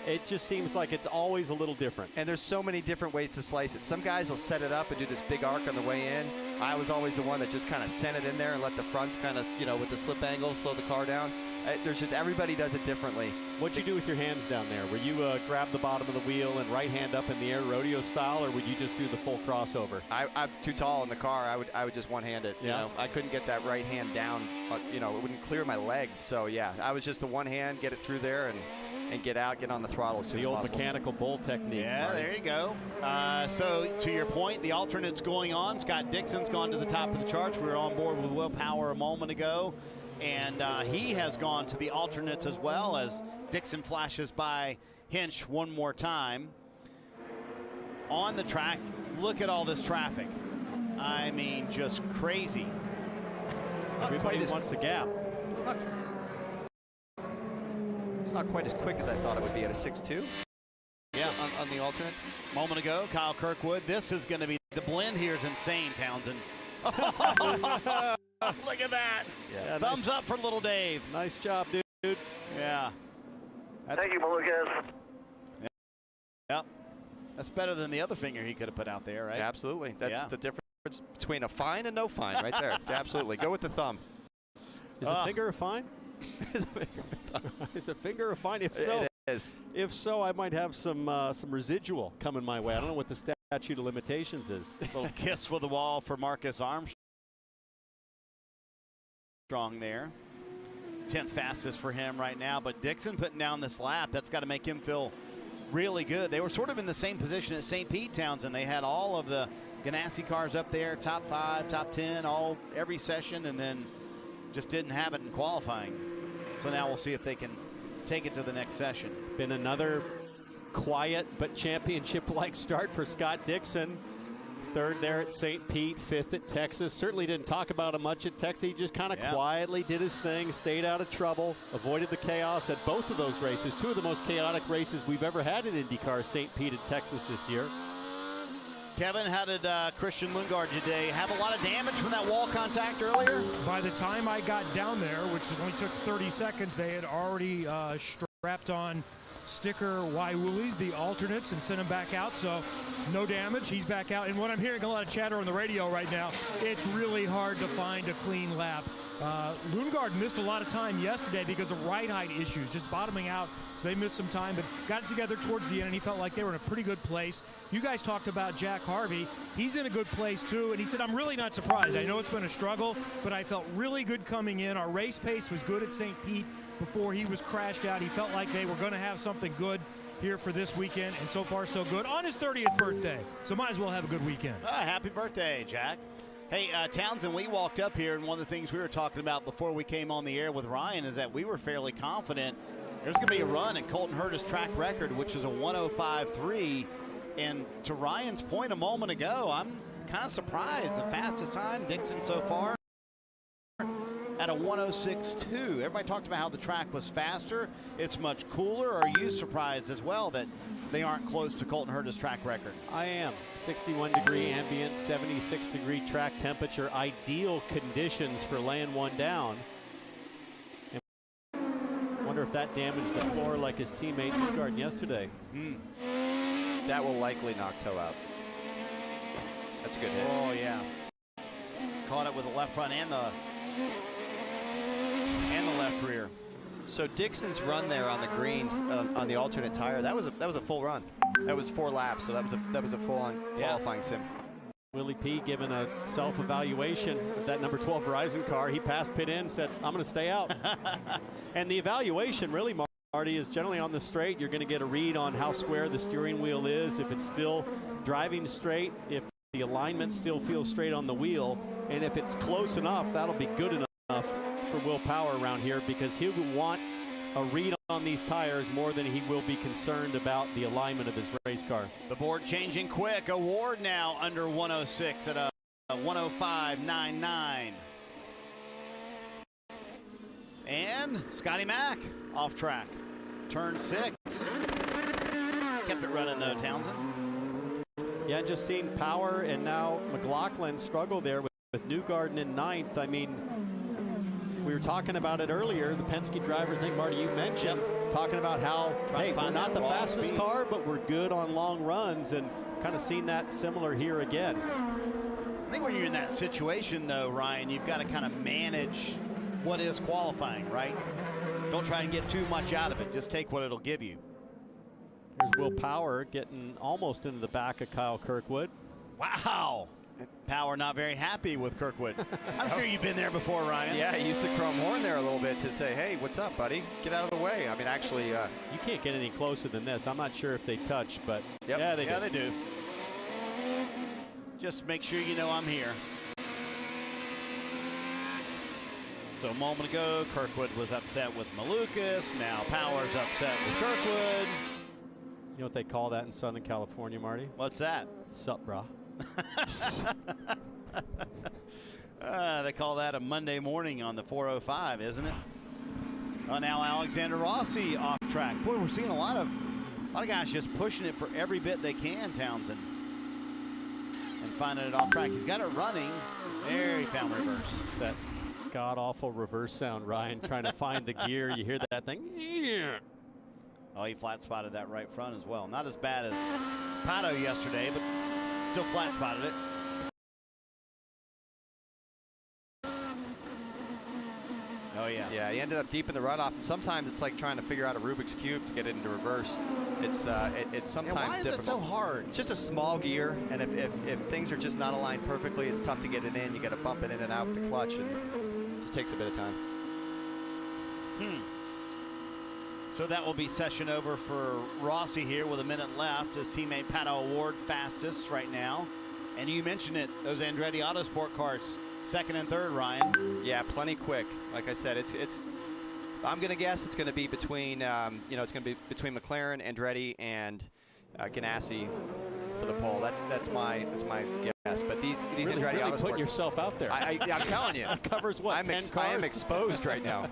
It just seems like it's always a little different. And there's so many different ways to slice it. Some guys will set it up and do this big arc on the way in. I was always the one that just kind of sent it in there and let the fronts kind of, you know, with the slip angle, slow the car down. There's just everybody does it differently. What'd you do with your hands down there? Were you grab the bottom of the wheel and right hand up in the air rodeo style, or would you just do the full crossover? I'm too tall in the car. I would just one-hand it. Yeah. You know, I couldn't get that right hand down. You know, it wouldn't clear my legs. So yeah, I was just the one hand, get it through there and get out, get on the throttle as soon as possible. possible. Mechanical bull technique. Yeah, Marty. there you go. So to your point, the alternate's going on. Scott Dixon's gone to the top of the charts. We were on board with Will Power a moment ago, and he has gone to the alternates as well as Dixon flashes by Hinch one more time. On the track, look at all this traffic. I mean, just crazy. It's not Everybody quite as wants the gap. It's not quite as quick as I thought it would be at a 6.2. Yeah, on the alternates. Moment ago, Kyle Kirkwood. This is going to be the blend here is insane, Townsend. Look at that. Yeah, Thumbs up for little Dave. Nice job, dude. Yeah. Thank you, Lucas. Yep. That's better than the other finger he could have put out there, right? Absolutely. That's the difference between a fine and no fine right there. Absolutely. Go with the thumb. Is a finger a fine? Is a finger a fine? If so, it is. If so, I might have some residual coming my way. I don't know what the statute of limitations is. Little kiss with the wall for Marcus Armstrong there. 10th fastest for him right now, but Dixon putting down this lap, that's got to make him feel really good. They were sort of in the same position as St. Pete, Townsend. They had all of the Ganassi cars up there, top 5, top 10, every session, and then just didn't have it in qualifying. So now we'll see if they can take it to the next session. Been another quiet but championship-like start for Scott Dixon. 3rd there at St. Pete, 5th at Texas. Certainly didn't talk about him much at Texas. He just kind of quietly did his thing, stayed out of trouble, avoided the chaos at both of those races. 2 of the most chaotic races we've ever had in IndyCar, St. Pete and Texas this year. Kevin, how did Christian Lundgaard today have a lot of damage from that wall contact earlier? By the time I got down there, which only took 30 seconds, they had already strapped on sticker Y woolies, the alternates, and sent him back out. So no damage. He's back out. And what I'm hearing a lot of chatter on the radio right now, it's really hard to find a clean lap. Lundgaard missed a lot of time yesterday because of ride height issues, just bottoming out, so they missed some time, but got it together towards the end, and he felt like they were in a pretty good place. You guys talked about Jack Harvey. He's in a good place, too, and he said, I'm really not surprised. I know it's been a struggle, but I felt really good coming in. Our race pace was good at St. Pete before he was crashed out. He felt like they were going to have something good here for this weekend, and so far so good on his 30th birthday, so might as well have a good weekend. Happy birthday, Jack. Hey, Townsend, we walked up here, and one of the things we were talking about before we came on the air with Ryan is that we were fairly confident there's going to be a run at Colton Herta's track record, which is a 105.3. And to Ryan's point a moment ago, I'm kind of surprised. The fastest time, Dixon so far, at a 106.2. Everybody talked about how the track was faster. It's much cooler. Are you surprised as well that they aren't close to Colton Herta's track record? I am. 61-degree ambient, 76-degree track temperature, ideal conditions for laying one down. And I wonder if that damaged the floor like his teammate Lundgaard yesterday. That will likely knock Toe out. That's a good hit. Oh, yeah. Caught it with the left front and the left rear. So Dixon's run there on the greens on the alternate tire, that was a full run. That was 4 laps, so that was a full-on qualifying sim. Willie P given a self-evaluation of that number 12 Verizon car. He passed pit in, said, I'm going to stay out. And the evaluation really, Marty, is generally on the straight. You're going to get a read on how square the steering wheel is, if it's still driving straight, if the alignment still feels straight on the wheel, and if it's close enough, that'll be good enough for Will Power around here, because he'll want a read on these tires more than he will be concerned about the alignment of his race car. The board changing quick. Award now under 106 at a 105.99. And Scotty Mack off track. Turn 6. Kept it running though, Townsend. Yeah, just seeing Power and now McLaughlin struggle there with Newgarden in 9th. I mean, we were talking about it earlier. The Penske drivers, I think, Marty, you mentioned, talking about how, hey, we're not the fastest car, but we're good on long runs, and kind of seen that similar here again. I think when you're in that situation, though, Ryan, you've got to kind of manage what is qualifying, right? Don't try and get too much out of it. Just take what it'll give you. There's Will Power getting almost into the back of Kyle Kirkwood. Wow. Power not very happy with Kirkwood. I'm sure you've been there before, Ryan. Yeah, he used the chrome horn there a little bit to say, hey, what's up, buddy? Get out of the way. I mean, actually. You can't get any closer than this. I'm not sure if they touch, but yep. yeah, they they do. Just make sure you know I'm here. So a moment ago, Kirkwood was upset with Malukas. Now Power's upset with Kirkwood. You know what they call that in Southern California, Marty? What's that? Sup, brah. They call that a Monday morning on the 405, isn't it? Oh, now Alexander Rossi off track. Boy, we're seeing a lot of guys just pushing it for every bit they can, Townsend. And finding it off track. He's got it running. There, he found reverse. It's that god-awful reverse sound, Ryan, trying to find the gear. You hear that thing? Yeah. Oh, he flat spotted that right front as well. Not as bad as Pato yesterday, but still flat spotted it. Oh, yeah. Yeah, he ended up deep in the runoff. And sometimes it's like trying to figure out a Rubik's Cube to get it into reverse. It's sometimes why is difficult. it so hard? It's just a small gear, and if things are just not aligned perfectly, it's tough to get it in. You got to bump it in and out with the clutch, and it just takes a bit of time. So that will be session over for Rossi here with a minute left. His teammate Pato O'Ward fastest right now. And you mentioned it, those Andretti Autosport cars, second and third, Ryan. Yeah, plenty quick. Like I said, it's. I'm gonna guess it's gonna be between, it's gonna be between McLaren, Andretti, and Ganassi for the pole. That's my guess. But these really, Andretti really Autosport. putting yourself out there. I'm telling you. Covers what? 10 cars? I am exposed right now.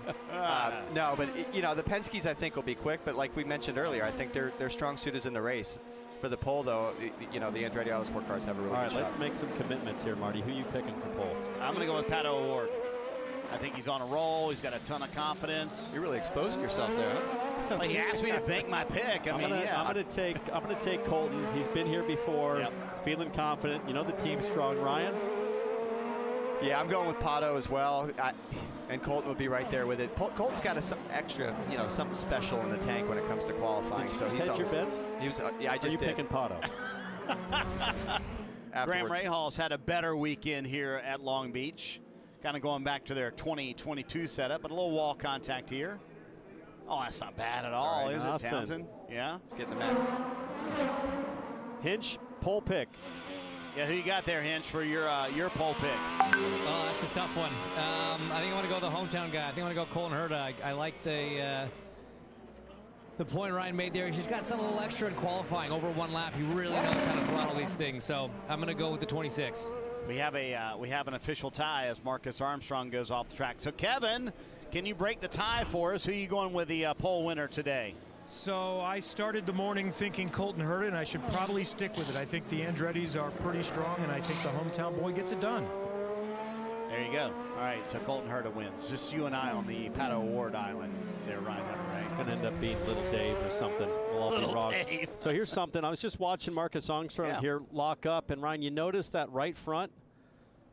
No, but the Penske's I think will be quick. But like we mentioned earlier, I think their strong suit is in the race. For the pole, though, the Andretti Autosport cars have a really good All right, let's shot. make some commitments here, Marty. Who are you picking for pole? I'm going to go with Pato O'Ward. I think he's on a roll. He's got a ton of confidence. You're really exposing yourself there, huh? Well, he asked me to make my pick. I'm gonna take Colton. He's been here before. Yep. He's feeling confident. You know the team's strong, Ryan. Yeah, I'm going with Pato as well, and Colton will be right there with it. Colton's got some extra, something special in the tank when it comes to qualifying. Did you so just he's hedge your bets? He was. Yeah, I just Are you did. picking Pato? Graham Rahal's had a better weekend here at Long Beach. Kind of going back to their 2022 setup, but a little wall contact here. Oh, that's not bad at all, right, is nothing. it, Townsend? Yeah. Let's get in the mix. Hinch, pole pick. Yeah, who you got there, Hinch, for your pole pick? Oh, that's a tough one. I think I want to go the hometown guy. I think I want to go Colton Herta. I like the point Ryan made there. He's got something a little extra in qualifying. Over one lap, he really knows how to throttle these things. So I'm going to go with the 26. We have an official tie as Marcus Armstrong goes off the track. So Kevin, can you break the tie for us? Who are you going with the pole winner today? So I started the morning thinking Colton Herta, and I should probably stick with it. I think the Andrettis are pretty strong, and I think the hometown boy gets it done. There you go. All right, so Colton Herta wins. Just you and I on the Pato O'Ward Island there, Ryan. Right? It's going to end up being Little Dave or something. We'll all Little be wrong. Dave. So here's something. I was just watching Marcus Armstrong here lock up, and Ryan, you notice that right front?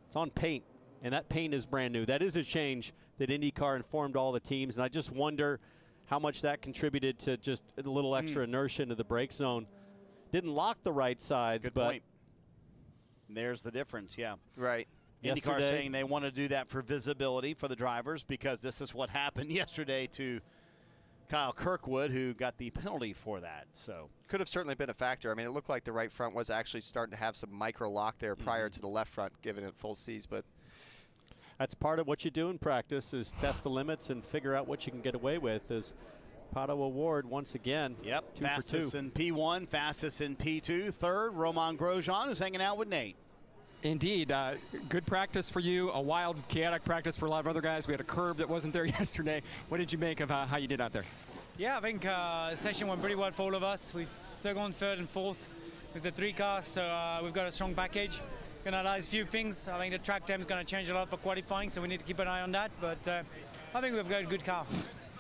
It's on paint, and that paint is brand new. That is a change that INDYCAR informed all the teams, and I just wonder how much that contributed to just a little extra inertia into the brake zone. Didn't lock the right sides, Good but point. There's the difference, yeah. Right. INDYCAR saying they want to do that for visibility for the drivers because this is what happened yesterday to Kyle Kirkwood, who got the penalty for that. So could have certainly been a factor. I mean, it looked like the right front was actually starting to have some micro lock there prior to the left front, giving it full C's, but that's part of what you do in practice is test the limits and figure out what you can get away with. Is Pato O'Ward once again. Yep, 2 for 2. fastest in P1, fastest in P2. Third, Romain Grosjean, who's hanging out with Nate. Indeed. Good practice for you, a wild, chaotic practice for a lot of other guys. We had a curb that wasn't there yesterday. What did you make of how you did out there? Yeah, I think the session went pretty well for all of us. We've second, third, and fourth with the 3 cars, so we've got a strong package. Going to analyze a few things. I think the track time is going to change a lot for qualifying, so we need to keep an eye on that. But I think we've got a good car.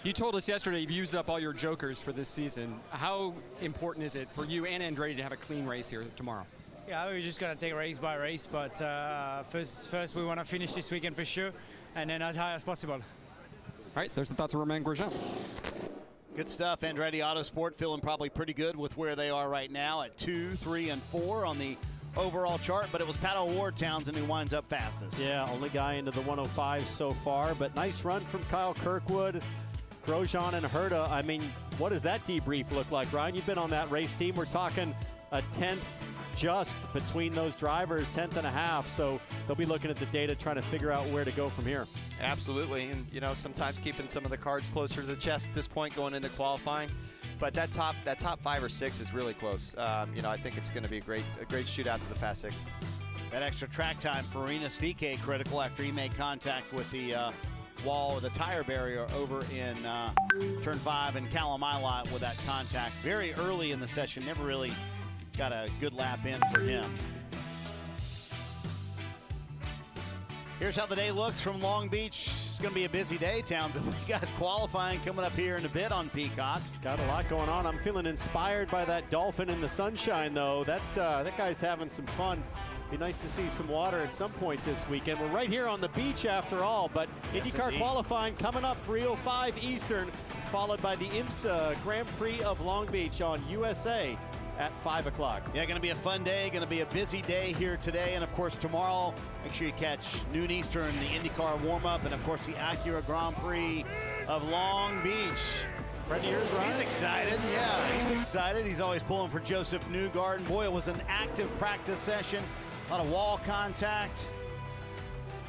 You told us yesterday you've used up all your jokers for this season. How important is it for you and Andretti to have a clean race here tomorrow? Yeah, we're just going to take race by race, but first we want to finish this weekend for sure, and then as high as possible. All All right, there's the thoughts of Romain Grosjean. Good stuff. Andretti Autosport feeling probably pretty good with where they are right now at 2, 3, and 4 on the overall chart, but it was Pato O'Ward, Townsend, who winds up fastest. Yeah, only guy into the 105 so far, but nice run from Kyle Kirkwood, Grosjean, and Herta. I mean, what does that debrief look like, Ryan? You've been on that race team. We're talking a 10th just between those drivers, 10th and a half, so they'll be looking at the data trying to figure out where to go from here. Absolutely, and you know, sometimes keeping some of the cards closer to the chest at this point going into qualifying. But that top 5 or 6 is really close. You know, I think it's going to be a great shootout to the Fast 6. That extra track time for Rinus VeeKay critical after he made contact with the wall or the tire barrier over in turn 5 and Callum Ilott with that contact very early in the session. Never really got a good lap in for him. Here's how the day looks from Long Beach. It's going to be a busy day, Townsend. We got qualifying coming up here in a bit on Peacock. Got a lot going on. I'm feeling inspired by that dolphin in the sunshine, though. That guy's having some fun. Be nice to see some water at some point this weekend. We're right here on the beach after all, but yes, IndyCar indeed. Qualifying coming up 3:05 Eastern, followed by the IMSA Grand Prix of Long Beach on USA at 5 o'clock. Yeah, going to be a fun day, going to be a busy day here today, and of course tomorrow, make sure you catch noon Eastern, the IndyCar warm-up, and of course the Acura Grand Prix of Long Beach. Right ears, Ryan? He's excited, yeah, he's excited. He's always pulling for Joseph Newgarden. Boy, it was an active practice session, a lot of wall contact,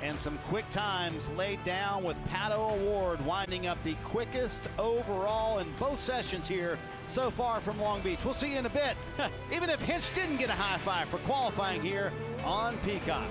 and some quick times laid down with Pato O'Ward winding up the quickest overall in both sessions here so far from Long Beach. We'll see you in a bit, even if Hinch didn't get a high five for qualifying here on Peacock.